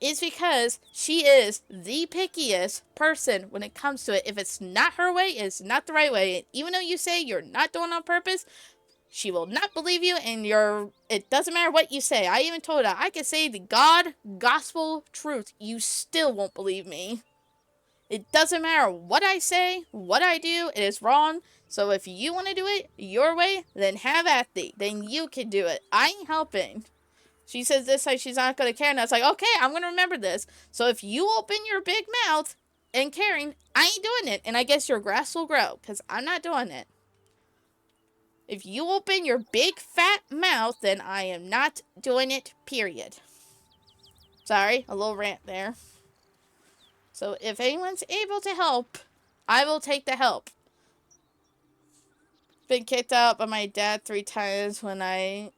is because she is the pickiest person when it comes to it. If it's not her way, it's not the right way. Even though you say you're not doing it on purpose, she will not believe you, and it doesn't matter what you say. I even told her, I could say the gospel truth. You still won't believe me. It doesn't matter what I say, what I do, it is wrong. So if you want to do it your way, then have at thee. Then you can do it. I ain't helping. She says this, like she's not going to care. And I was like, okay, I'm going to remember this. So if you open your big mouth and caring, I ain't doing it. And I guess your grass will grow, because I'm not doing it. If you open your big fat mouth, then I am not doing it, period. Sorry, a little rant there. So if anyone's able to help, I will take the help. Been kicked out by my dad 3 times when I...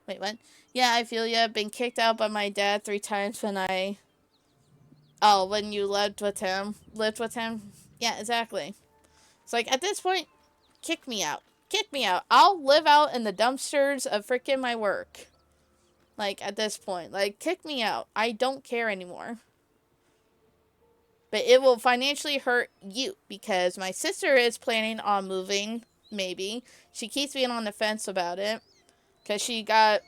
Wait, what? Yeah, I feel ya. Been kicked out by my dad 3 times when I... Oh, when you lived with him? Yeah, exactly. It's like, at this point, kick me out. Kick me out. I'll live out in the dumpsters of freaking my work. Like, at this point. Like, kick me out. I don't care anymore. But it will financially hurt you, because my sister is planning on moving, maybe. She keeps being on the fence about it, because she got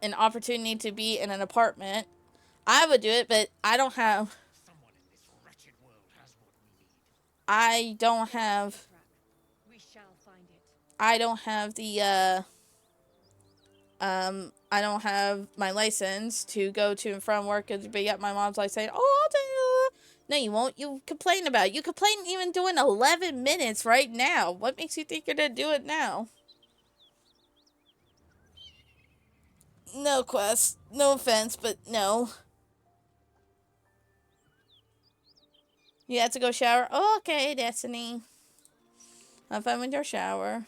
an opportunity to be in an apartment. I would do it, but I don't have... I don't have the, I don't have my license to go to and from work, but yet my mom's like saying, oh, I'll take you. No, you won't. You complain about it. You complain even doing 11 minutes right now. What makes you think you're going to do it now? No, Quest. No offense, but no. You have to go shower? Oh, okay, Destiny. Have fun with your shower.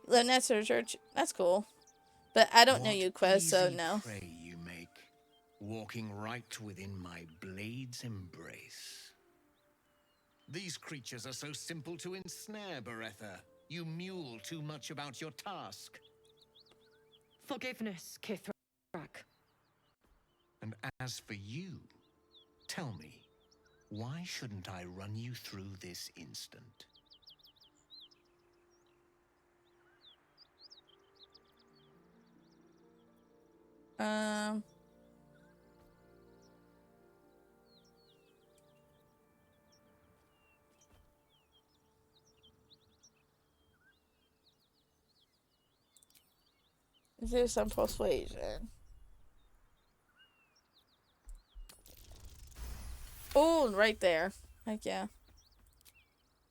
Live next to the church. That's cool. But I don't know you, Quest, so no. Prey you make, walking right within my blade's embrace. These creatures are so simple to ensnare, Beretha. You mule too much about your task. Forgiveness, Kithrak. And as for you, tell me, why shouldn't I run you through this instant? Is there some persuasion? Oh, right there. Heck yeah.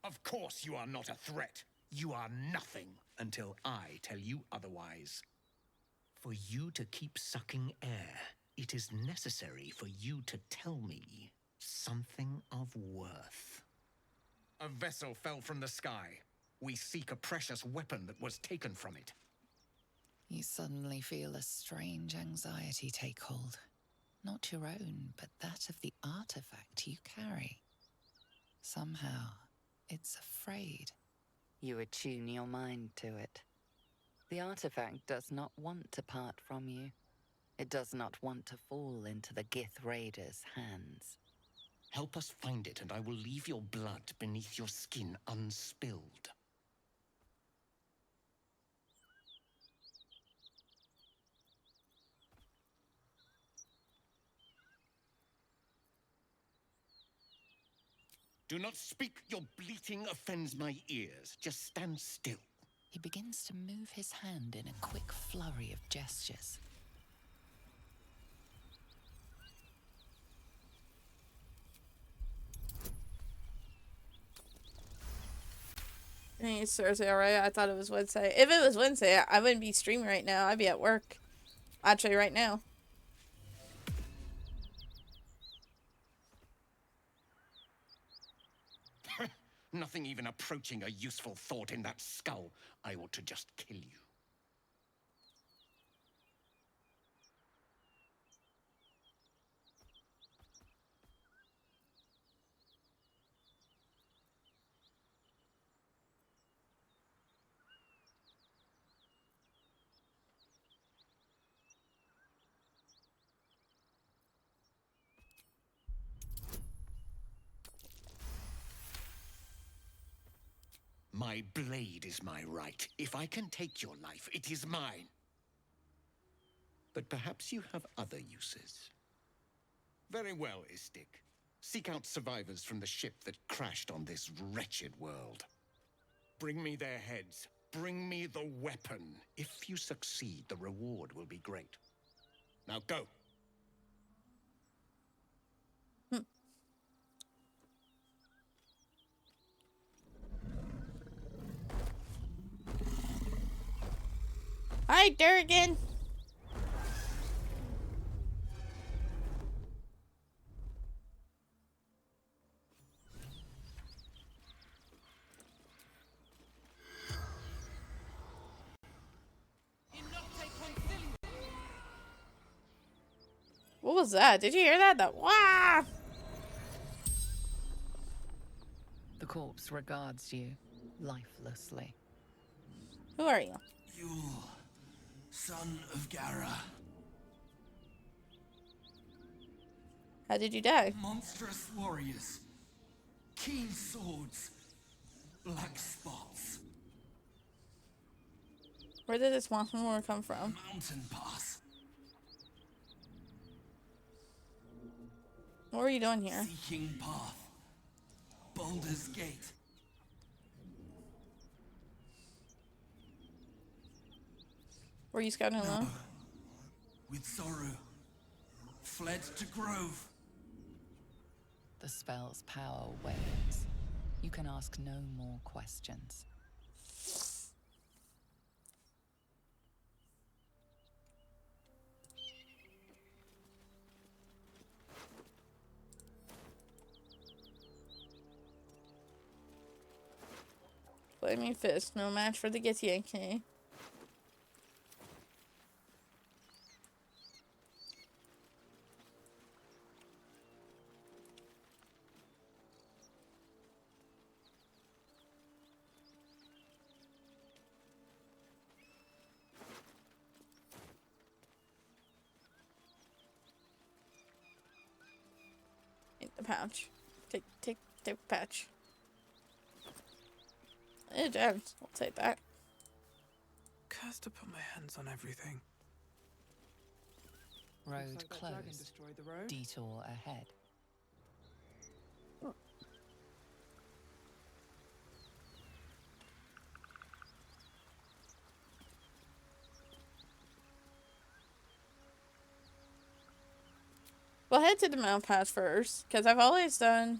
Of course you are not a threat. You are nothing until I tell you otherwise. For you to keep sucking air, it is necessary for you to tell me something of worth. A vessel fell from the sky. We seek a precious weapon that was taken from it. You suddenly feel a strange anxiety take hold. Not your own, but that of the artifact you carry. Somehow, it's afraid. You attune your mind to it. The artifact does not want to part from you. It does not want to fall into the Gith Raiders' hands. Help us find it, and I will leave your blood beneath your skin unspilled. Do not speak. Your bleating offends my ears. Just stand still. He begins to move his hand in a quick flurry of gestures. Hey, it's Thursday, alright? I thought it was Wednesday. If it was Wednesday, I wouldn't be streaming right now. I'd be at work. Actually, right now. Nothing even approaching a useful thought in that skull. I ought to just kill you. My blade is my right. If I can take your life, it is mine. But perhaps you have other uses. Very well, Istik. Seek out survivors from the ship that crashed on this wretched world. Bring me their heads. Bring me the weapon. If you succeed, the reward will be great. Now go. Hi, Durgan. What was that? Did you hear that? That wah! The corpse regards you lifelessly. Who are you? Yule, son of Gara. How did you die? Monstrous warriors. Keen swords. Black spots. Where did this mountain war come from? Mountain pass. What were you doing here? Seeking path. Baldur's Gate. Were you scouting alone? With Soru. Fled to Grove. The spell's power wanes. You can ask no more questions. Flaming Fist, no match for the Githyanki. The pouch. Take the patch. Hey, gems. I'll take that. Cursed to put my hands on everything. Road Looks like that dragon closed. destroyed the road. Detour ahead. We'll head to the Mount Pass first, because I've always done...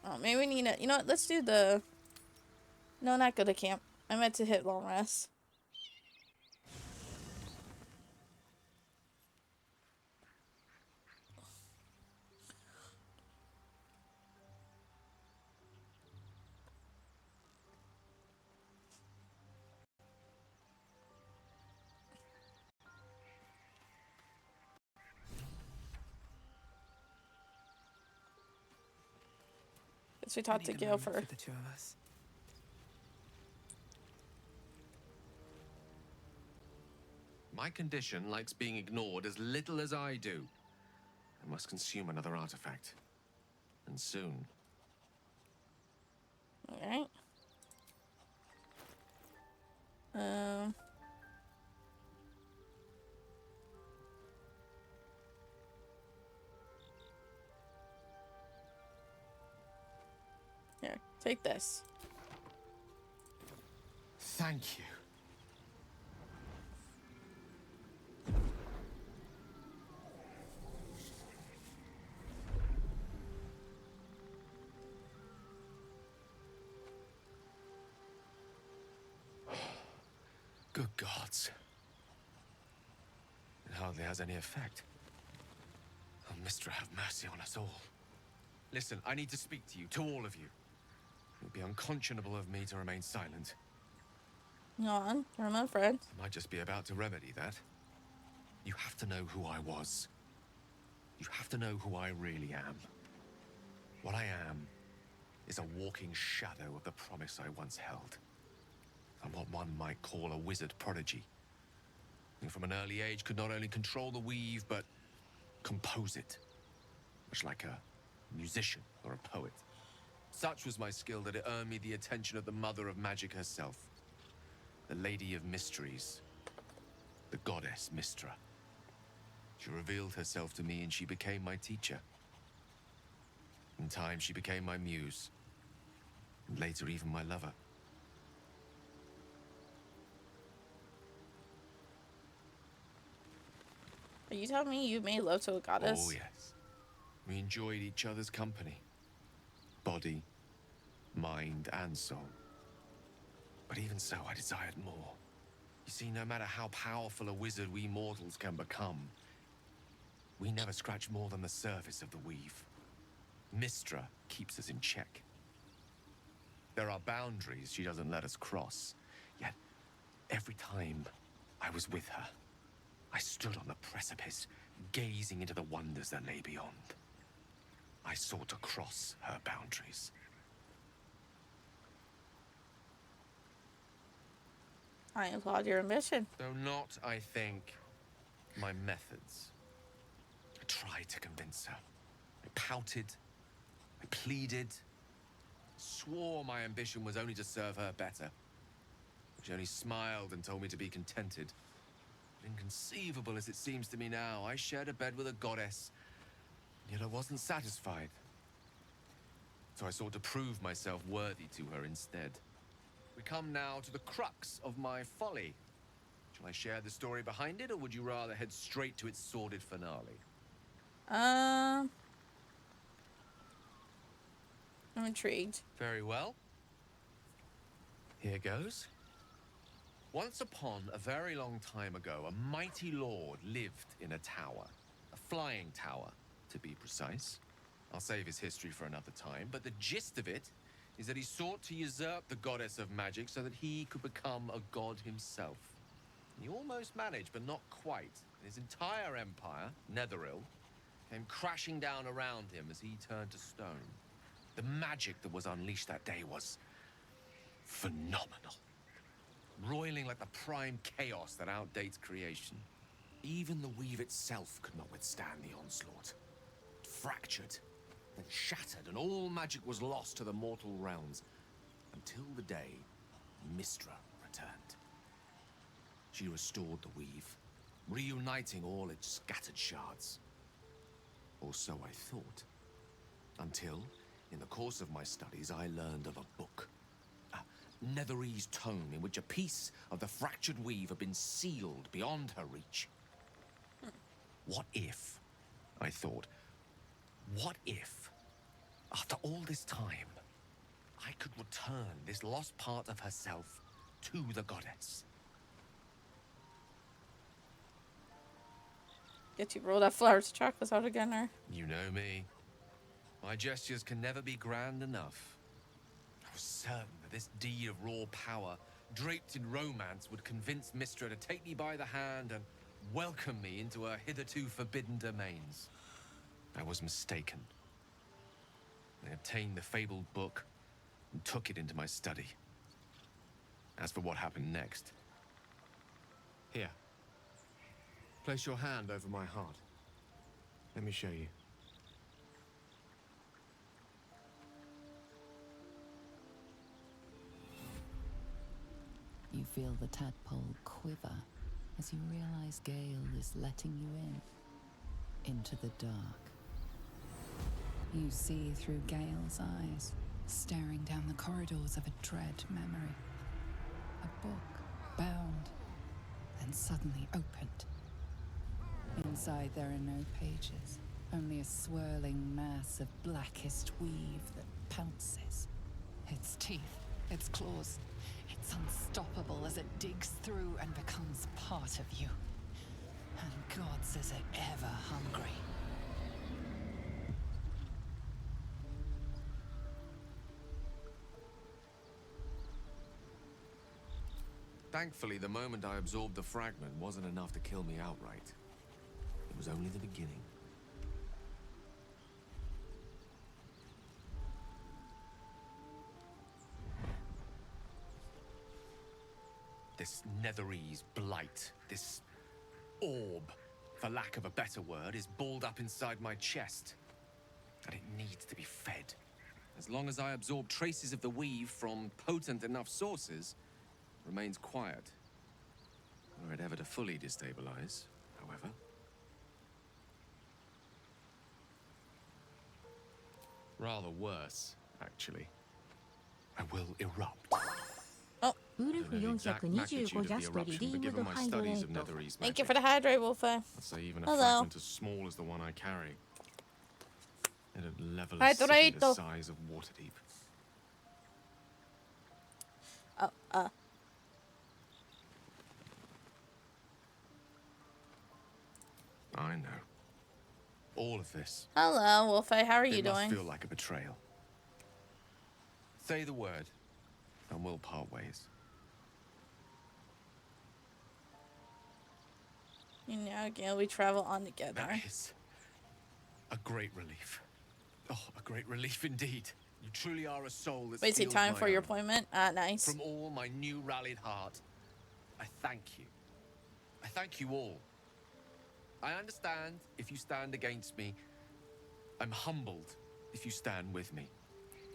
Oh, maybe we need to... You know what? Let's do the... No, not go to camp. I meant to hit long rest. Guess we talked to Gale for first. the two of us. My condition likes being ignored as little as I do. I must consume another artifact. And soon. Alright. Here, take this. Thank you. Good gods. It hardly has any effect. Oh, Mistra, have mercy on us all. Listen, I need to speak to you, to all of you. It would be unconscionable of me to remain silent. Go on, you're my friend. I might just be about to remedy that. You have to know who I was. You have to know who I really am. What I am is a walking shadow of the promise I once held. I'm what one might call a wizard prodigy. Who from an early age could not only control the weave, but compose it. Much like a musician or a poet. Such was my skill that it earned me the attention of the mother of magic herself. The Lady of Mysteries. The goddess Mistra. She revealed herself to me and she became my teacher. In time, she became my muse. And later, even my lover. Are you telling me you made love to a goddess? Oh, yes. We enjoyed each other's company. Body, mind, and soul. But even so, I desired more. You see, no matter how powerful a wizard we mortals can become, we never scratch more than the surface of the weave. Mistra keeps us in check. There are boundaries she doesn't let us cross. Yet, every time I was with her, I stood on the precipice, gazing into the wonders that lay beyond. I sought to cross her boundaries. I applaud your ambition. Though not, I think, my methods. I tried to convince her. I pouted. I pleaded. Swore my ambition was only to serve her better. She only smiled and told me to be contented. Inconceivable as it seems to me now, I shared a bed with a goddess, yet I wasn't satisfied. So I sought to prove myself worthy to her instead. We come now to the crux of my folly. Shall I share the story behind it, or would you rather head straight to its sordid finale? I'm intrigued. Very well. Here goes. Once upon a very long time ago, a mighty lord lived in a tower. A flying tower, to be precise. I'll save his history for another time, but the gist of it is that he sought to usurp the goddess of magic so that he could become a god himself. He almost managed, but not quite. His entire empire, Netheril, came crashing down around him as he turned to stone. The magic that was unleashed that day was phenomenal. Roiling like the prime chaos that outdates creation. Even the weave itself could not withstand the onslaught. It fractured, then shattered, and all magic was lost to the mortal realms. Until the day Mistra returned. She restored the weave, reuniting all its scattered shards. Or so I thought. Until, in the course of my studies, I learned of a book. Netherese tome in which a piece of the fractured weave had been sealed beyond her reach. What if, I thought, what if, after all this time, I could return this lost part of herself to the goddess? Get you roll that flowers chocolates out again, or? You know me. My gestures can never be grand enough. I was certain that this deed of raw power, draped in romance, would convince Mistra to take me by the hand and welcome me into her hitherto forbidden domains. I was mistaken. I obtained the fabled book and took it into my study. As for what happened next... Here. Place your hand over my heart. Let me show you. You feel the tadpole quiver as you realize Gale is letting you into the dark. You see through Gale's eyes, staring down the corridors of a dread memory. A book, bound, then suddenly opened. Inside there are no pages, only a swirling mass of blackest weave that pounces. Its teeth, its claws, it's unstoppable as it digs through and becomes part of you. And gods, is it ever hungry. Thankfully, the moment I absorbed the fragment wasn't enough to kill me outright. It was only the beginning. This Netherese blight, this orb, for lack of a better word, is balled up inside my chest. And it needs to be fed. As long as I absorb traces of the weave from potent enough sources, it remains quiet. Were it ever to fully destabilize, however. Rather worse, actually. I will erupt. Oh. Thank you for the hydrate, Wolfie. I'd say even a Hello. fragment as small as the one I carry. It'd level a city the size of Waterdeep. I know. All of this. Hello, Wolfie. How are you It doing? must feel like a betrayal. Say the word, and we'll part ways. You know, again, we travel on together. That is a great relief. Oh, a great relief indeed. You truly are a soul that Wasting steals time my for your own. appointment? Ah, nice. From all my new rallied heart, I thank you. I thank you all. I understand if you stand against me. I'm humbled if you stand with me.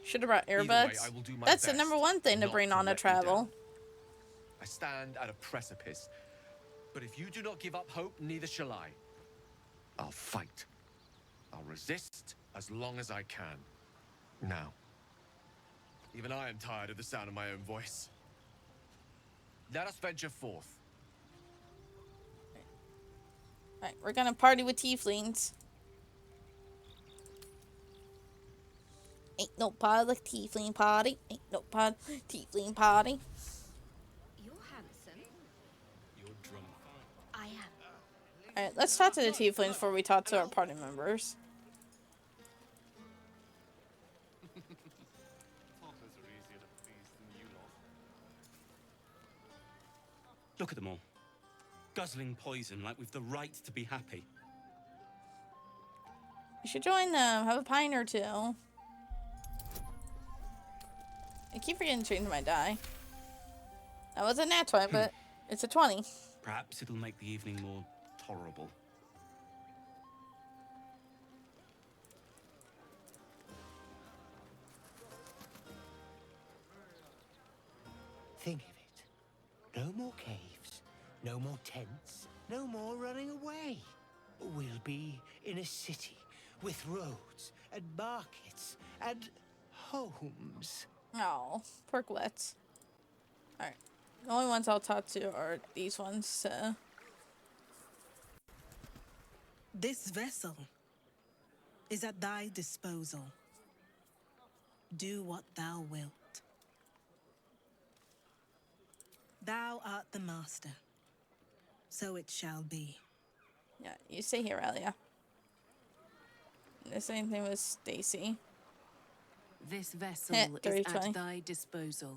Should have brought Either way, earbuds. I will do my That's the best number one thing to not bring to on a let you travel. down. I stand at a precipice, but if you do not give up hope, neither shall I. I'll fight. I'll resist as long as I can. Now, even I am tired of the sound of my own voice. Let us venture forth. Alright, we're gonna party with tieflings. Ain't no party like tiefling party. Ain't no party tiefling party. You're handsome. You're drunk. I am. Alright, let's talk to the tieflings before we talk to our party members. Look at them all. Guzzling poison like we've the right to be happy. You should join them. Have a pint or two. I keep forgetting to change my die. That was a nat 20, but it's a 20. Perhaps it'll make the evening more tolerable. Think of it. No more caves, no more tents, no more running away. We'll be in a city with roads and markets and homes. Oh, Perklets. Alright. The only ones I'll talk to are these ones. This vessel is at thy disposal. Do what thou wilt. Thou art the master, so it shall be. Yeah, you stay here, Elia. The same thing with Stacy. This vessel is at thy disposal.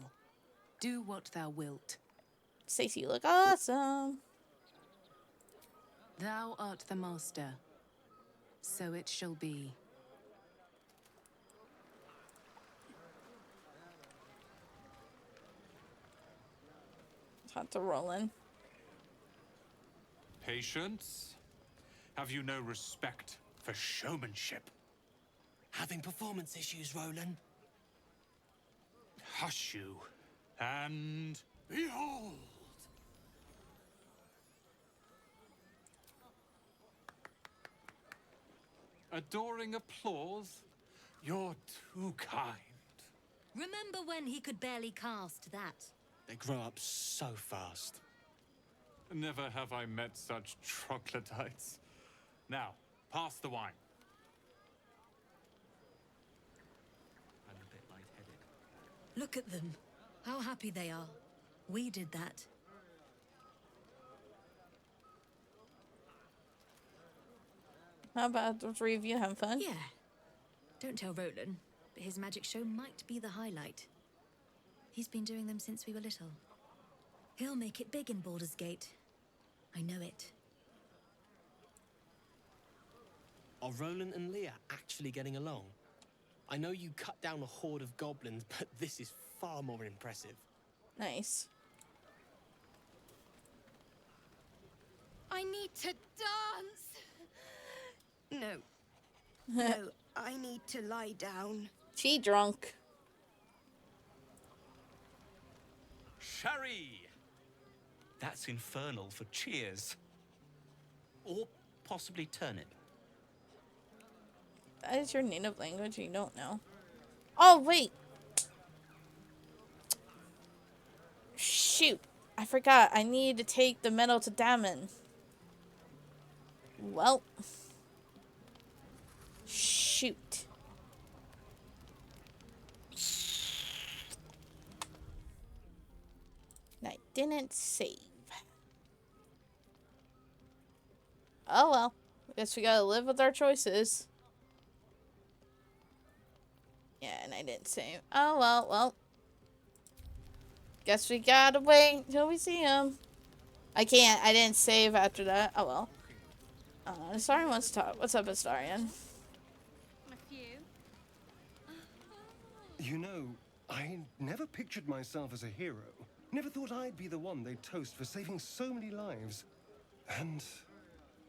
Do what thou wilt. Stacy, you look awesome. Thou art the master, so it shall be. Talk to Roland. Patience? Have you no respect for showmanship? Having performance issues, Roland? Hush you, and behold! Adoring applause? You're too kind. Remember when he could barely cast that? They grow up so fast. Never have I met such troglodytes. Now, pass the wine. I'm a bit lightheaded. Look at them. How happy they are. We did that. How about the three of you having fun? Yeah. Don't tell Roland, but his magic show might be the highlight. He's been doing them since we were little. He'll make it big in Baldur's Gate. I know it. Are Roland and Leah actually getting along? I know you cut down a horde of goblins, but this is far more impressive. Nice. I need to dance. No, I need to lie down. She drunk. Sherry! That's infernal for cheers. Or possibly turnip. That is your native language, you don't know. Oh, wait. Shoot. I forgot. I need to take the medal to Damon. Well. Shoot. I didn't save. Oh well. I guess we gotta live with our choices. Yeah, and I didn't save. Oh well. Guess we gotta wait until we see him. I can't. I didn't save after that. Oh well. Astarion wants to talk. What's up, Astarion? You know, I never pictured myself as a hero. Never thought I'd be the one they'd toast for saving so many lives. And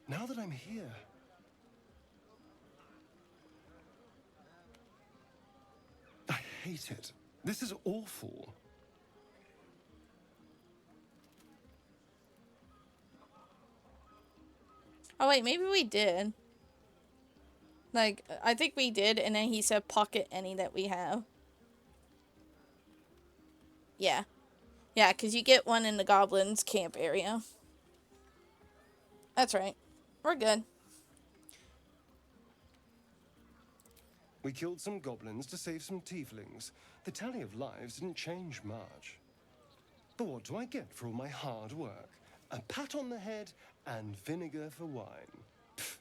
now that I'm here... I hate it. This is awful. Oh wait, maybe we did. Like, I think we did, and then he said pocket any that we have. Yeah. Yeah, because you get one in the goblins camp area. That's right. We're good. We killed some goblins to save some tieflings. The tally of lives didn't change much. But what do I get for all my hard work? A pat on the head and vinegar for wine. Pfft.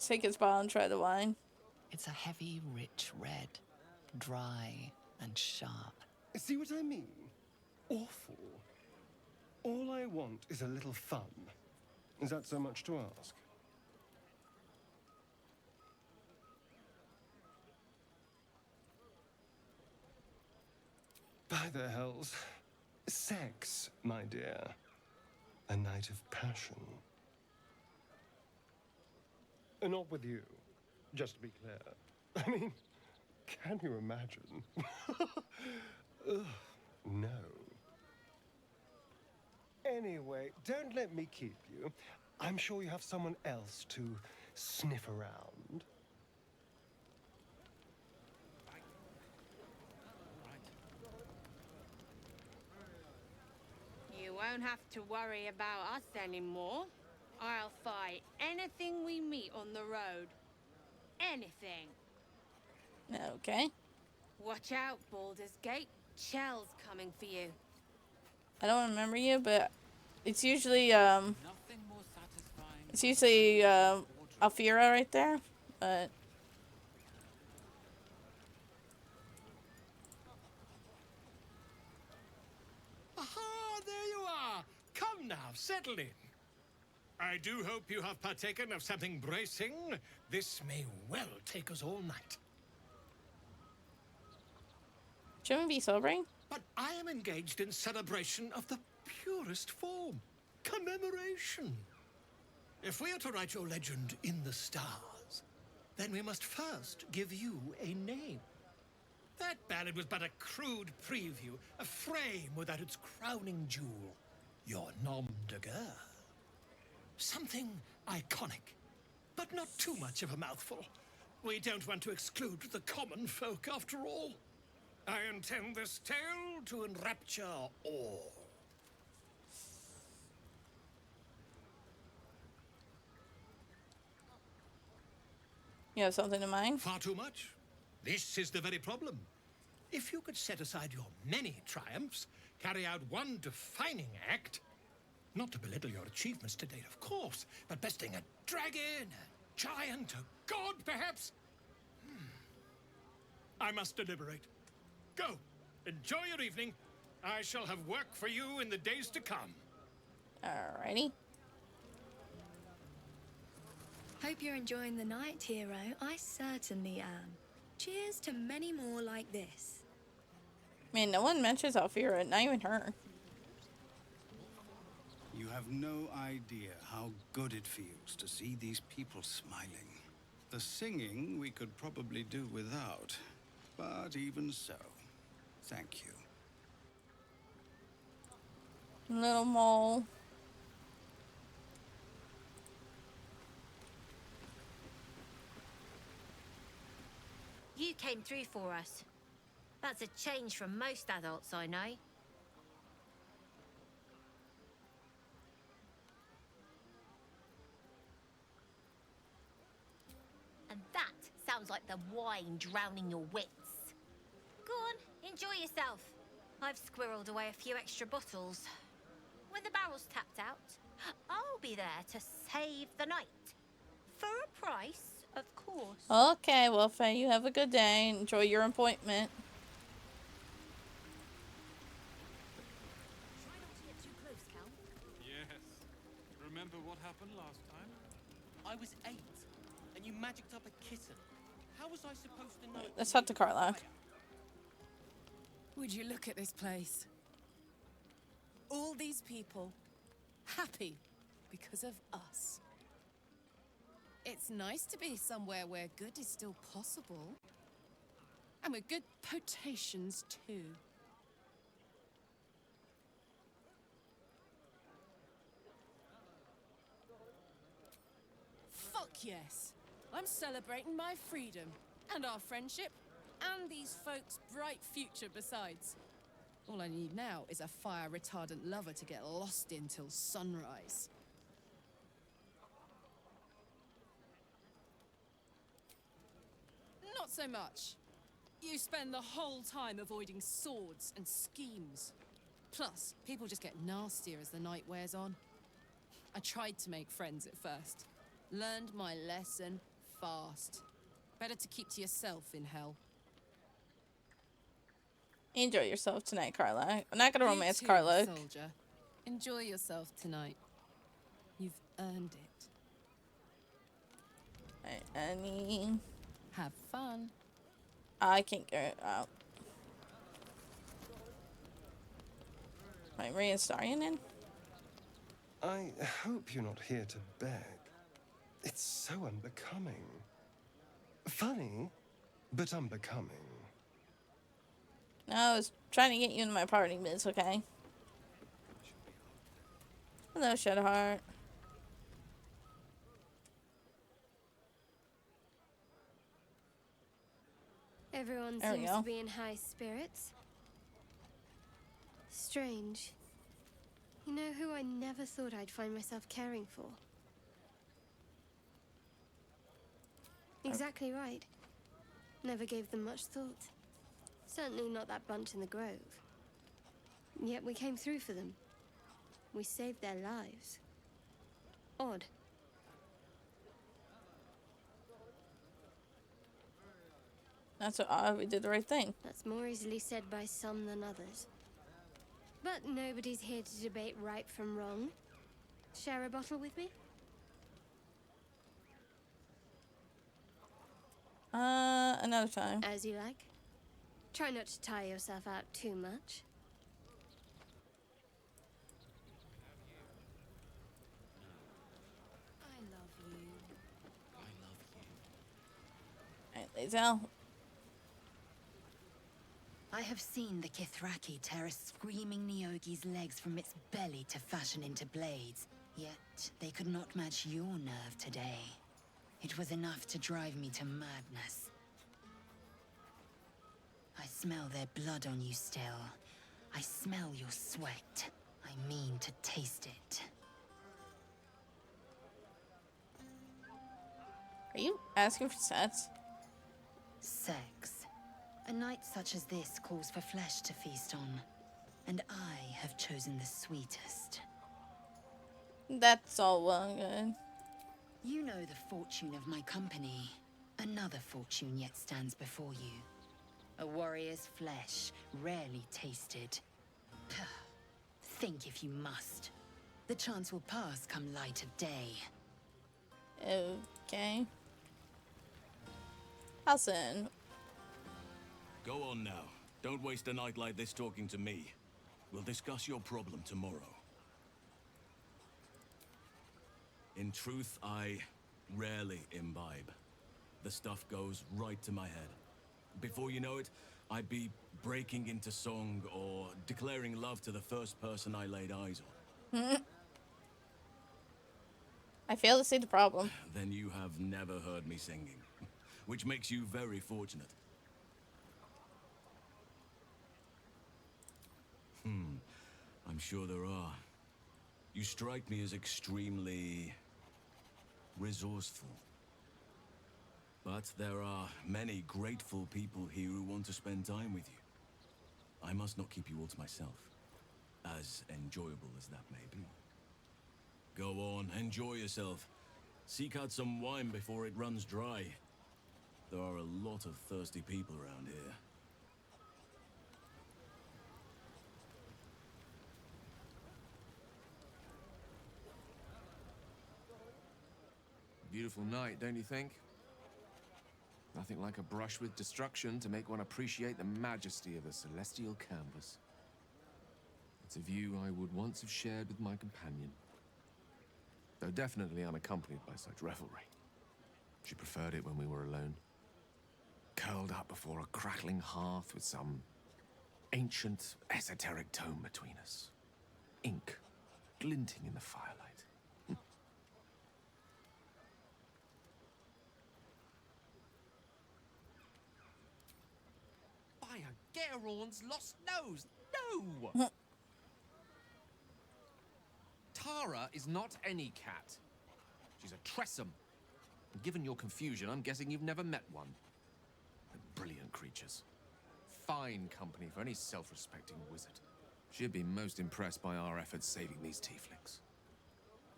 Take his bottle and try the wine. It's a heavy, rich red. Dry and sharp. See what I mean? Awful. All I want is a little fun. Is that so much to ask? By the hells. Sex, my dear. A night of passion. Not with you, just to be clear. I mean, can you imagine? Ugh, no. Anyway, don't let me keep you. I'm sure you have someone else to sniff around. You won't have to worry about us anymore. I'll fight anything we meet on the road. Anything. Okay. Watch out, Baldur's Gate. Chell's coming for you. I don't remember you, but it's usually Alfira right there, but Aha, there you are. Come now, settle in. I do hope you have partaken of something bracing. This may well take us all night. shouldn't we be celebrating? But I am engaged in celebration of the purest form. Commemoration. If we are to write your legend in the stars, then we must first give you a name. That ballad was but a crude preview, a frame without its crowning jewel. Your nom de guerre. Something iconic, but not too much of a mouthful. We don't want to exclude the common folk after all. I intend this tale to enrapture all. You have something in mind? Far too much. This is the very problem. If you could set aside your many triumphs, carry out one defining act, not to belittle your achievements to date, of course, but besting a dragon, a giant, a god, perhaps. I must deliberate. Go. Enjoy your evening. I shall have work for you in the days to come. Alrighty. Hope you're enjoying the night, hero. I certainly am. Cheers to many more like this. Man, no one mentions Alfira, not even her. You have no idea how good it feels to see these people smiling. The singing we could probably do without, but even so, thank you. Little mole. You came through for us. That's a change from most adults I know. And that sounds like the wine drowning your wits. Go on, enjoy yourself. I've squirreled away a few extra bottles. When the barrel's tapped out, I'll be there to save the night. For a price, of course. Okay, well, Faye, you have a good day. Enjoy your appointment. Try not to get too close, Cal. Yes. Remember what happened last time? I was 8, and you magicked up a kitten. How was I supposed to know? Let's talk to Carla. Would you look at this place? All these people happy because of us. It's nice to be somewhere where good is still possible. And with good potations too. Fuck yes! I'm celebrating my freedom, and our friendship, and these folks' bright future besides. All I need now is a fire-retardant lover to get lost in till sunrise. Not so much. You spend the whole time avoiding swords and schemes. Plus, people just get nastier as the night wears on. I tried to make friends at first. Learned my lesson fast. Better to keep to yourself in hell. Enjoy yourself tonight, Carla. I'm not gonna romance You too, Carla. soldier. Enjoy yourself tonight. You've earned it. Annie. Have fun. I can't get it out. Right, Ray and Starion in? I hope you're not here to beg. It's so unbecoming. Funny, but unbecoming. No, I was trying to get you in my party, but it's okay. Hello, Shadowheart. Everyone There we seems go. to be in high spirits. Strange. You know who I never thought I'd find myself caring for? Exactly right. Never gave them much thought. Certainly not that bunch in the grove. Yet we came through for them. We saved their lives. Odd. That's we did the right thing. That's more easily said by some than others. But nobody's here to debate right from wrong. Share a bottle with me? Another time. As you like. Try not to tire yourself out too much. I love you. Alright, Lae'zel. I have seen the Kithraki tear a screaming Neogi's legs from its belly to fashion into blades. Yet they could not match your nerve today. It was enough to drive me to madness. I smell their blood on you still. I smell your sweat. I mean to taste it. Are you asking for sex? Sex. A night such as this calls for flesh to feast on. And I have chosen the sweetest. That's all well and good. You know the fortune of my company. Another fortune yet stands before you. A warrior's flesh, rarely tasted. Think if you must. The chance will pass come light of day. Okay. Hassan. Go on now. Don't waste a night like this talking to me. We'll discuss your problem tomorrow. In truth, I rarely imbibe. The stuff goes right to my head. Before you know it, I'd be breaking into song or declaring love to the first person I laid eyes on. I fail to see the problem. Then you have never heard me singing, which makes you very fortunate. I'm sure there are. You strike me as extremely resourceful. But there are many grateful people here who want to spend time with you. I must not keep you all to myself, as enjoyable as that may be. Go on, enjoy yourself. Seek out some wine before it runs dry. There are a lot of thirsty people around here. Beautiful night, don't you think? Nothing like a brush with destruction to make one appreciate the majesty of a celestial canvas. It's a view I would once have shared with my companion, though definitely unaccompanied by such revelry. She preferred it when we were alone, curled up before a crackling hearth with some ancient, esoteric tome between us. Ink glinting in the firelight. By a Gerorn's lost nose! No! Tara is not any cat. She's a Tressum. And given your confusion, I'm guessing you've never met one. They're brilliant creatures. Fine company for any self-respecting wizard. She'd be most impressed by our efforts saving these tieflings.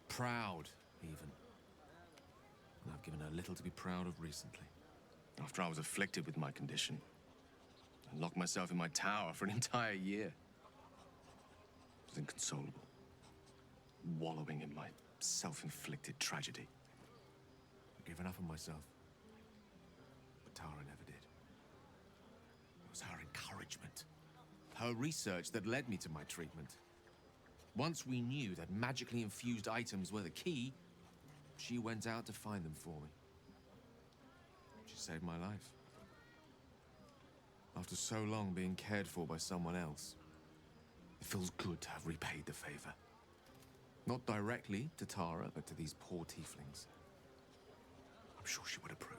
Proud, even. And I've given her little to be proud of recently. After I was afflicted with my condition, I locked myself in my tower for an entire year. I was inconsolable, wallowing in my self-inflicted tragedy. I'd given up on myself, but Tara never did. It was her encouragement, her research that led me to my treatment. Once we knew that magically infused items were the key, she went out to find them for me. She saved my life. After so long being cared for by someone else, it feels good to have repaid the favor. Not directly to Tara, but to these poor tieflings. I'm sure she would approve.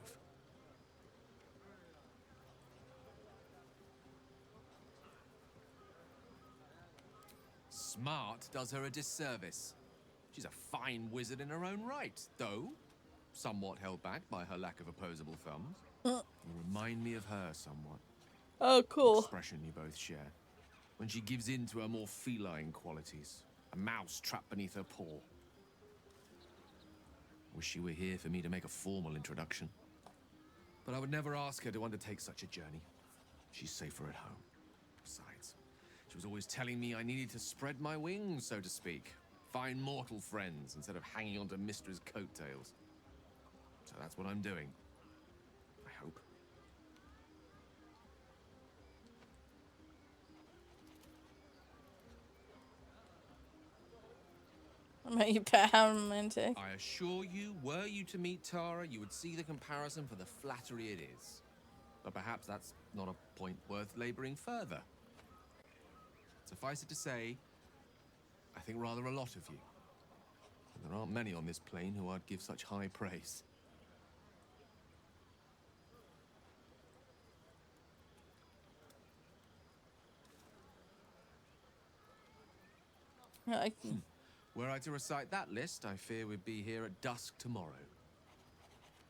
smart does her a disservice. She's a fine wizard in her own right, though somewhat held back by her lack of opposable thumbs. You remind me of her somewhat. Oh, cool. Expression you both share. When she gives in to her more feline qualities. A mouse trapped beneath her paw. Wish she were here for me to make a formal introduction. But I would never ask her to undertake such a journey. She's safer at home. Besides, she was always telling me I needed to spread my wings, so to speak. Find mortal friends instead of hanging onto Mistra's coattails. So that's what I'm doing. I hope. How romantic. I assure you, were you to meet Tara, you would see the comparison for the flattery it is. But perhaps that's not a point worth laboring further. Suffice it to say, I think rather a lot of you. And there aren't many on this plane who I'd give such high praise. Were I to recite that list, I fear we'd be here at dusk tomorrow.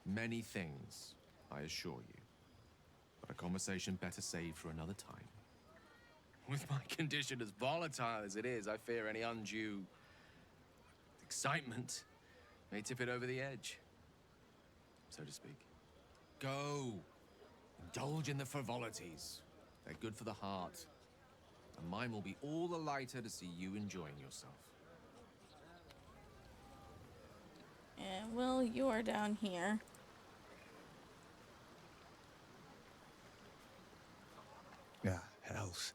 Many things, I assure you. But a conversation better saved for another time. With my condition as volatile as it is, I fear any undue excitement may tip it over the edge, so to speak. Go. Indulge in the frivolities. They're good for the heart. And mine will be all the lighter to see you enjoying yourself. Yeah, well, you are down here. Ah, hells.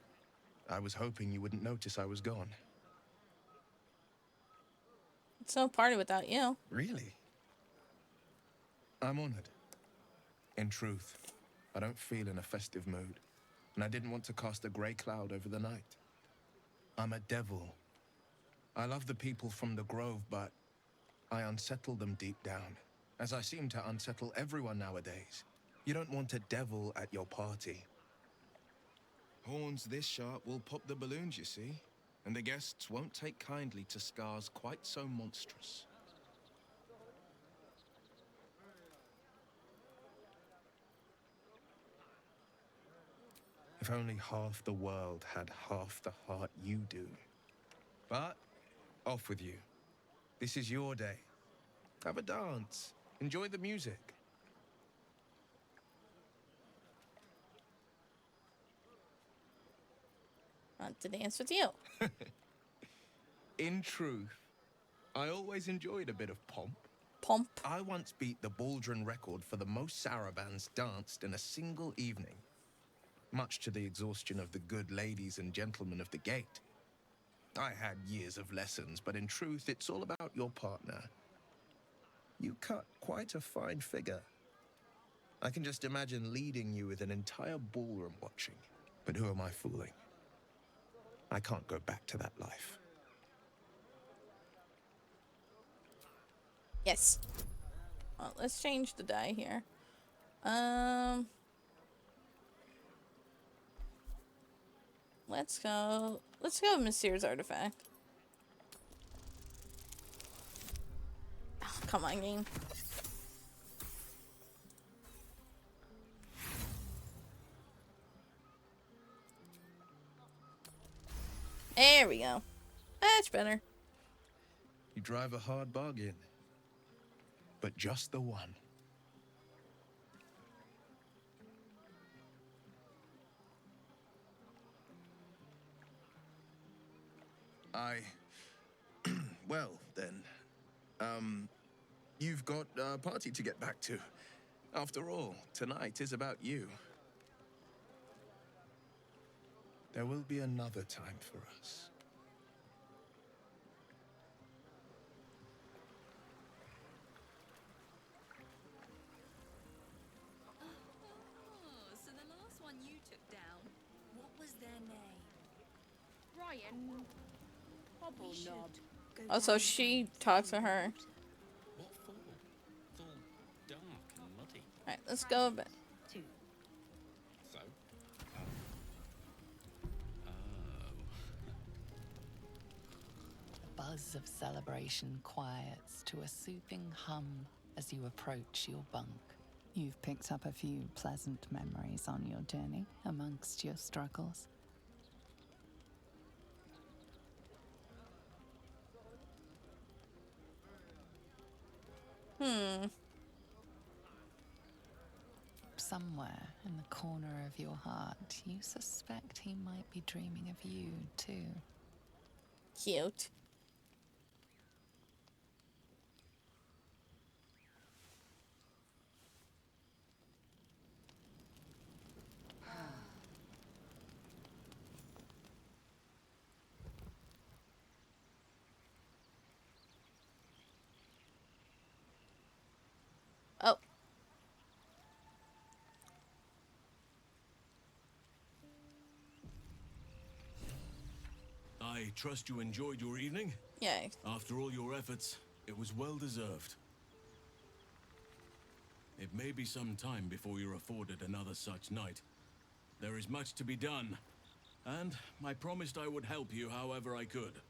I was hoping you wouldn't notice I was gone. It's no party without you. Really? I'm honored. In truth, I don't feel in a festive mood, and I didn't want to cast a grey cloud over the night. I'm a devil. I love the people from the Grove, but I unsettle them deep down, as I seem to unsettle everyone nowadays. You don't want a devil at your party. Horns this sharp will pop the balloons, you see, and the guests won't take kindly to scars quite so monstrous. If only half the world had half the heart you do. But, off with you. This is your day. Have a dance. Enjoy the music. Want to dance with you. In truth, I always enjoyed a bit of pomp. Pomp? I once beat the Baldrin record for the most sarabands danced in a single evening. Much to the exhaustion of the good ladies and gentlemen of the gate. I had years of lessons, but in truth, it's all about your partner. You cut quite a fine figure. I can just imagine leading you with an entire ballroom watching. But who am I fooling? I can't go back to that life. Yes. Well, let's change the die here. Let's go with Monsieur's artifact. Oh, come on, game. There we go. Much better. You drive a hard bargain, but just the one. Well, then. You've got a party to get back to. After all, tonight is about you. There will be another time for us. Oh, so the last one you took down, what was their name? Ryan. Bobble Knob. Oh, so she talks to her. What for? It's all dark and muddy. Alright, let's go a bit. So? Oh. buzz of celebration quiets to a soothing hum as you approach your bunk. You've picked up a few pleasant memories on your journey amongst your struggles. Somewhere in the corner of your heart, you suspect he might be dreaming of you, too. Cute. Oh. I trust you enjoyed your evening? Yay. After all your efforts, it was well deserved. It may be some time before you're afforded another such night. There is much to be done, and I promised I would help you however I could.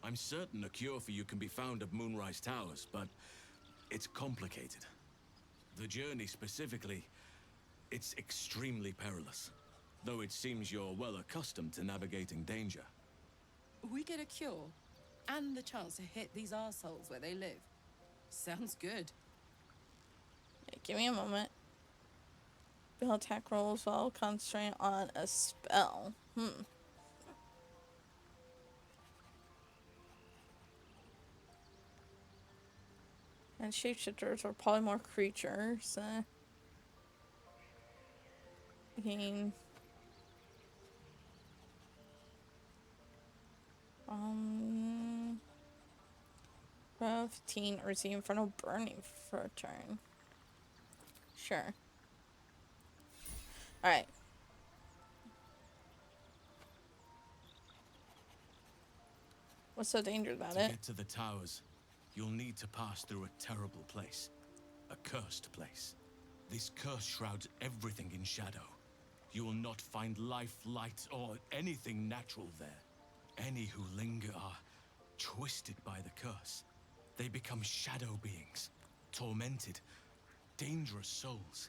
I'm certain a cure for you can be found at Moonrise Towers, but it's complicated. The journey specifically, it's extremely perilous, though it seems you're well accustomed to navigating danger. We get a cure and the chance to hit these arseholes where they live. Sounds good. Okay, give me a moment. Build attack rolls while concentrating on a spell. And shapeshifters are polymorph creatures. Gain. 15 or receive infernal burning for a turn. Sure. Alright. What's so dangerous about it? To get to the towers, you'll need to pass through a terrible place. A cursed place. This curse shrouds everything in shadow. You will not find life, light, or anything natural there. Any who linger are twisted by the curse. They become shadow beings, tormented, dangerous souls.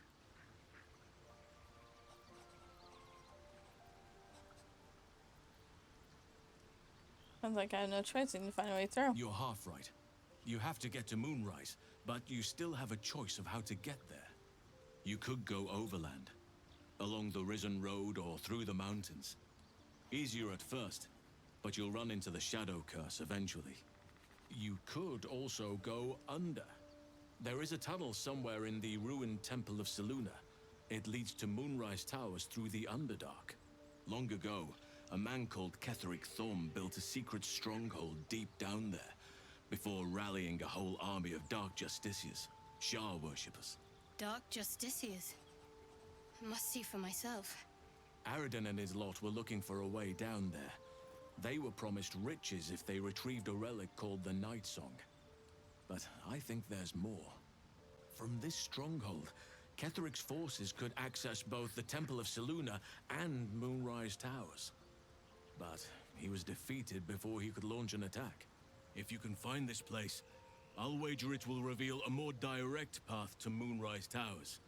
Sounds like I have no choice. I need to find a way through. You're half right. You have to get to Moonrise, but you still have a choice of how to get there. You could go overland, along the Risen Road or through the mountains. Easier at first, but you'll run into the Shadow Curse eventually. You could also go under. There is a tunnel somewhere in the ruined Temple of Selûne. It leads to Moonrise Towers through the Underdark. Long ago, a man called Ketheric Thorm built a secret stronghold deep down there, before rallying a whole army of Dark Justiciars, Shah worshippers. Dark Justiciars. Must see for myself. Aradin and his lot were looking for a way down there. They were promised riches if they retrieved a relic called the Night Song. But I think there's more. From this stronghold, Ketheric's forces could access both the Temple of Selûne and Moonrise Towers. But he was defeated before he could launch an attack. If you can find this place, I'll wager it will reveal a more direct path to Moonrise Towers.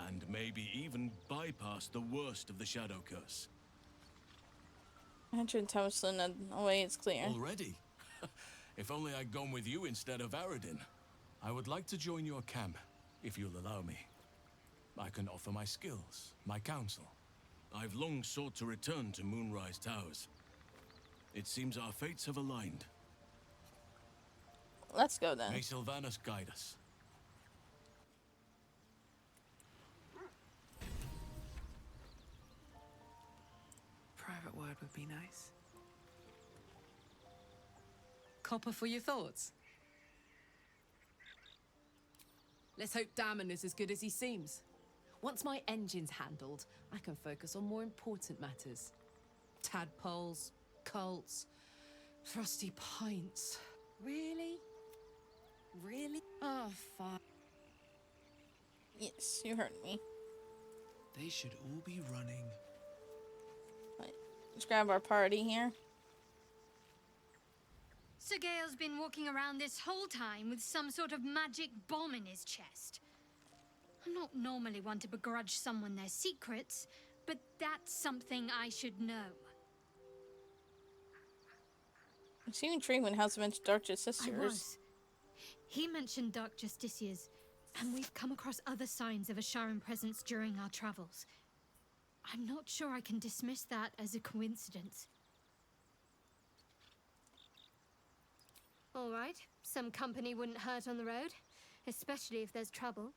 And maybe even bypass the worst of the Shadow Curse. Enter Tower Selûne. Oh wait, it's clear. Already? If only I'd gone with you instead of Aradin. I would like to join your camp, if you'll allow me. I can offer my skills, my counsel. I've long sought to return to Moonrise Towers. It seems our fates have aligned. Let's go then. May Sylvanas guide us. Private word would be nice. Copper for your thoughts. Let's hope Damon is as good as he seems. Once my engine's handled, I can focus on more important matters. Tadpoles, cults, frosty pints. Really? Really? Oh, fine. Yes, you heard me. They should all be running. Right. Let's grab our party here. Sir Gale's been walking around this whole time with some sort of magic bomb in his chest. I'm not normally one to begrudge someone their secrets, but that's something I should know. I've seen Treeman has mentioned Dark I Justiciars. was. He mentioned Dark Justiciars, and we've come across other signs of a Sharon presence during our travels. I'm not sure I can dismiss that as a coincidence. All right, some company wouldn't hurt on the road, especially if there's trouble.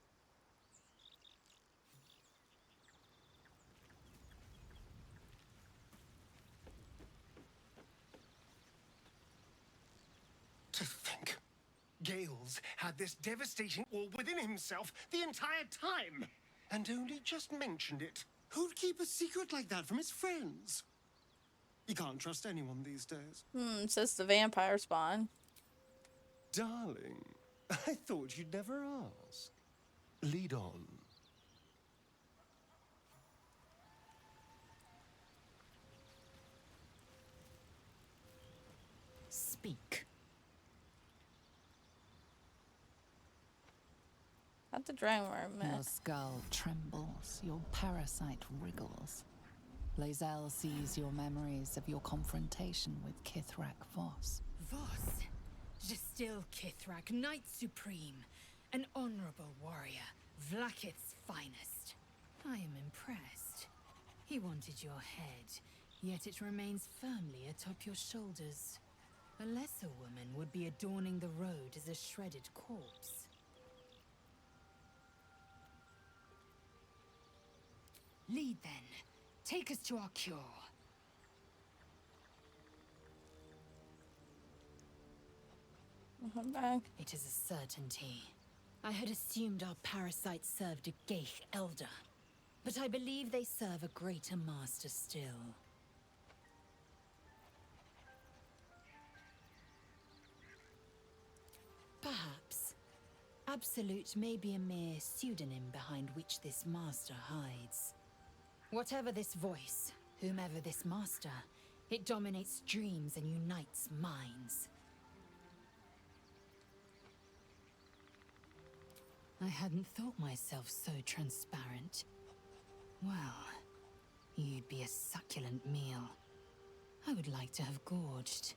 To think, Gales had this devastating all within himself the entire time, and only just mentioned it. Who'd keep a secret like that from his friends? You can't trust anyone these days. Says the vampire spawn. Darling, I thought you'd never ask. Lead on. Speak. Not the drown worm. Your skull trembles, your parasite wriggles. Lae'zel sees your memories of your confrontation with Kithrak Voss. Voss, Gestil Kithrak, Knight Supreme, an honorable warrior, Vlakith's finest. I am impressed. He wanted your head, yet it remains firmly atop your shoulders. A lesser woman would be adorning the road as a shredded corpse. Lead then. Take us to our cure. It is a certainty. I had assumed our parasites served a Geich elder, but I believe they serve a greater master still. Perhaps. Absolute may be a mere pseudonym behind which this master hides. Whatever this voice, whomever this master, it dominates dreams and unites minds. I hadn't thought myself so transparent. Well, you'd be a succulent meal. I would like to have gorged.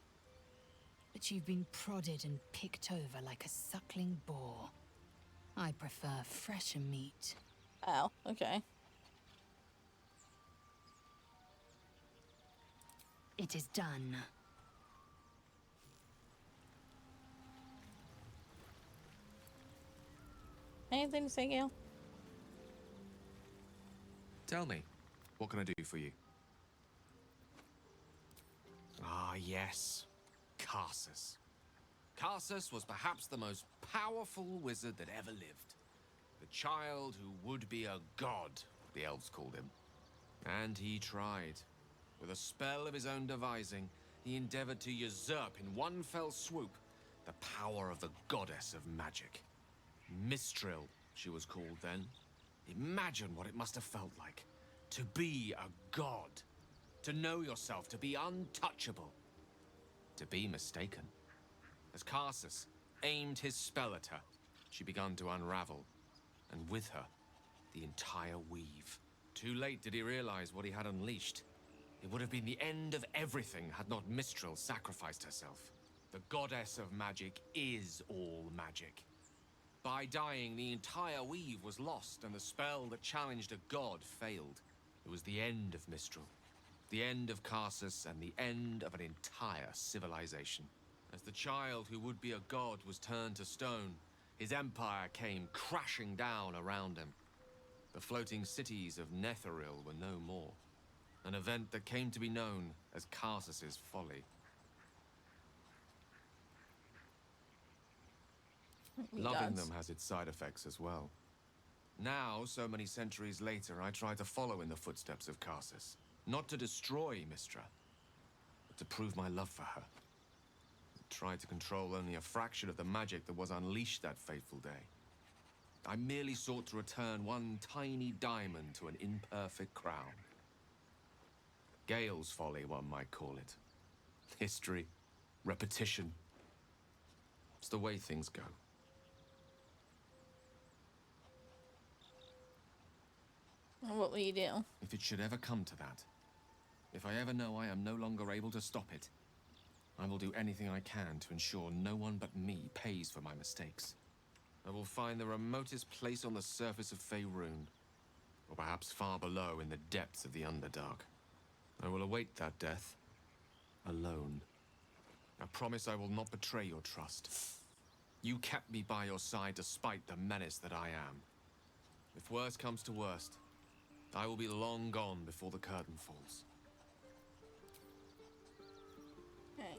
But you've been prodded and picked over like a suckling boar. I prefer fresher meat. Oh, okay. It is done. Anything to say, Gale? Tell me, what can I do for you? Ah, yes. Karsus. Karsus was perhaps the most powerful wizard that ever lived. The child who would be a god, the elves called him. And he tried. With a spell of his own devising, he endeavored to usurp in one fell swoop the power of the goddess of magic. Mistril, she was called then. Imagine what it must have felt like. To be a god. To know yourself, to be untouchable. To be mistaken. As Karsus aimed his spell at her, she began to unravel. And with her, the entire weave. Too late did he realize what he had unleashed. It would have been the end of everything had not Mistril sacrificed herself. The goddess of magic is all magic. By dying, the entire weave was lost, and the spell that challenged a god failed. It was the end of Mistril, the end of Karsus, and the end of an entire civilization. As the child who would be a god was turned to stone, his empire came crashing down around him. The floating cities of Netheril were no more. An event that came to be known as Karsus's folly. Loving them has its side effects as well. Now, so many centuries later, I try to follow in the footsteps of Karsus. Not to destroy Mystra, but to prove my love for her. I tried to control only a fraction of the magic that was unleashed that fateful day. I merely sought to return one tiny diamond to an imperfect crown. Gale's folly, one might call it. History, repetition, It's the way things go. What will you do? If it should ever come to that, if I ever know I am no longer able to stop it, I will do anything I can to ensure no one but me pays for my mistakes. I will find the remotest place on the surface of Faerun, or perhaps far below in the depths of the Underdark. I will await that death, alone. I promise I will not betray your trust. You kept me by your side despite the menace that I am. If worst comes to worst, I will be long gone before the curtain falls. Right.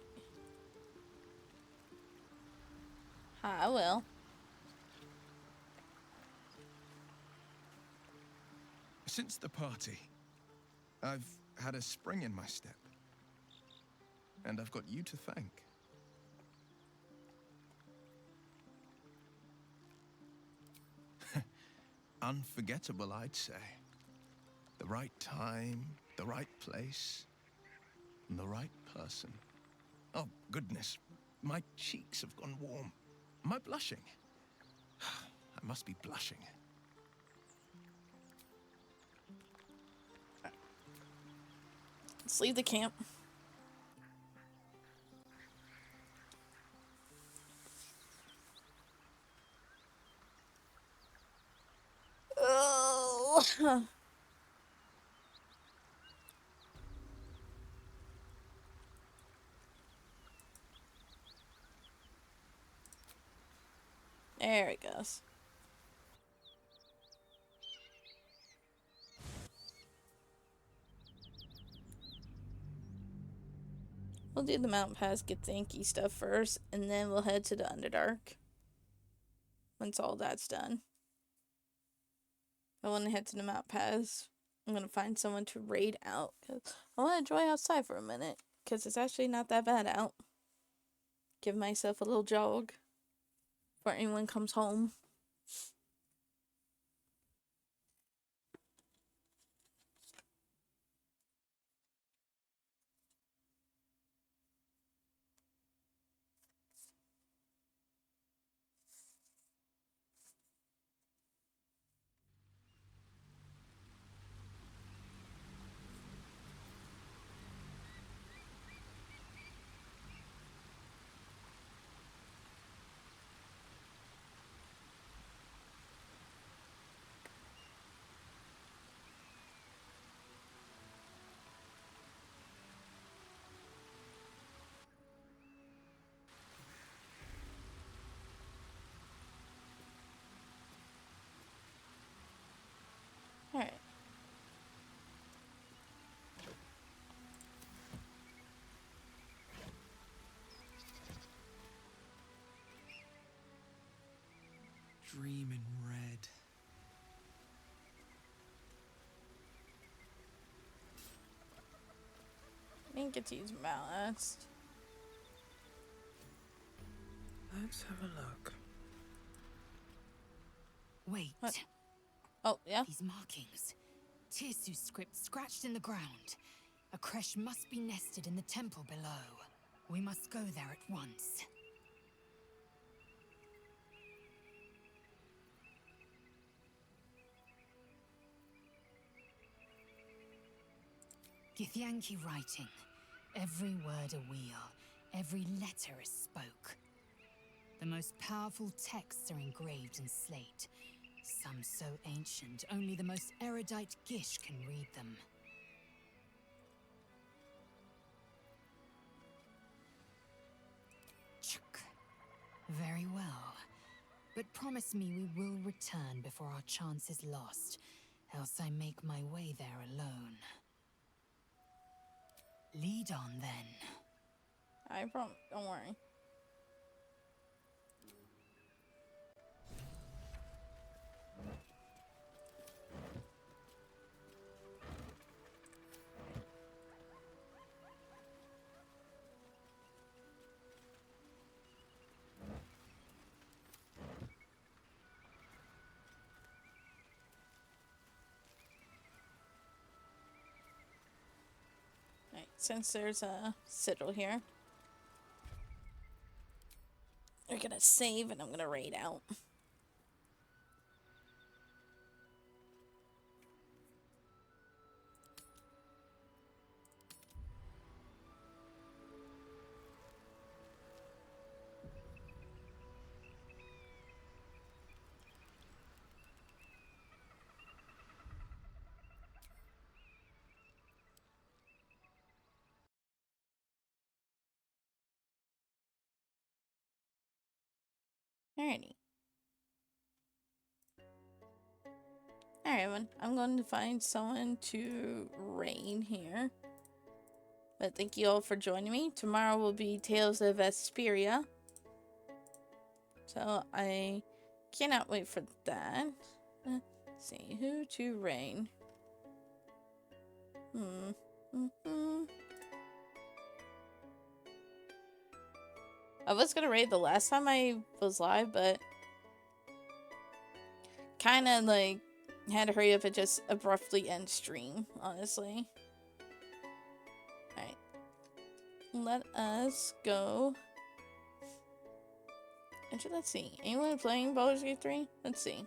I will. Since the party, I've had a spring in my step. And I've got you to thank. Unforgettable, I'd say. The right time, the right place, and the right person. Oh, goodness. My cheeks have gone warm. Am I blushing? I must be blushing. Let's leave the camp. Oh. There it goes. We'll do the mountain pass, get the inky stuff first, and then we'll head to the Underdark. Once all that's done. I want to head to the mountain pass. I'm going to find someone to raid out. Cause I want to enjoy outside for a minute. Because it's actually not that bad out. Give myself a little jog. Before anyone comes home. Alright. Dream in red. I didn't get to use ballast. Let's have a look. Wait. What? Oh, yeah? These markings. Tirsu's script scratched in the ground. A creche must be nested in the temple below. We must go there at once. Githyanki writing. Every word a wheel, every letter is spoke. The most powerful texts are engraved in slate. Some so ancient, only the most erudite Gish can read them. Chuk. Very well. But promise me we will return before our chance is lost, else I make my way there alone. Lead on, then. I promise. Don't worry. Right, since there's a sigil here, We're gonna save and I'm gonna raid out. Alrighty. Alright, everyone. I'm going to find someone to raid here. But thank you all for joining me. Tomorrow will be Tales of Vesperia. So I cannot wait for that. Let's see who to raid. I was gonna raid the last time I was live, but kind of like had to hurry up and just abruptly end stream, honestly. Alright. Let us go. Actually, let's see. Anyone playing Baldur's Gate 3? Let's see.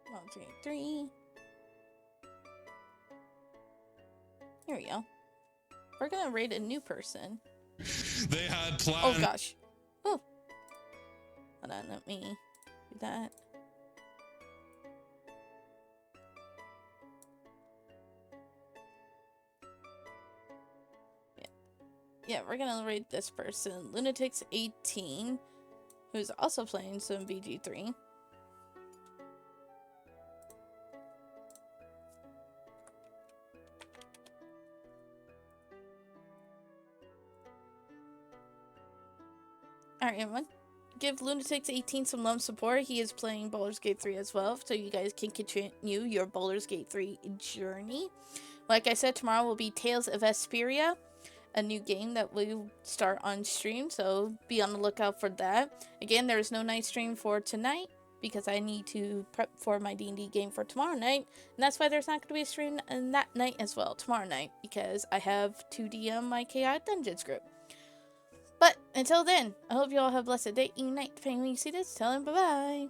Baldur's Gate 3. Here we go. We're gonna raid a new person. They had plans. Oh gosh. Oh. Hold on, let me do that. Yeah, we're gonna raid this person. Lunatics18, who's also playing some BG3. Alright, everyone. Give Lunatics18 some love support. He is playing Baldur's Gate 3 as well, so you guys can continue your Baldur's Gate 3 journey. Like I said, tomorrow will be Tales of Vesperia, a new game that will start on stream, so be on the lookout for that. Again, there is no night stream for tonight because I need to prep for my D&D game for tomorrow night, and that's why there's not going to be a stream on that night as well, tomorrow night, because I have to DM my Chaotic Dungeons group. But until then, I hope you all have a blessed day, night, depending when you see this. Tell them bye-bye.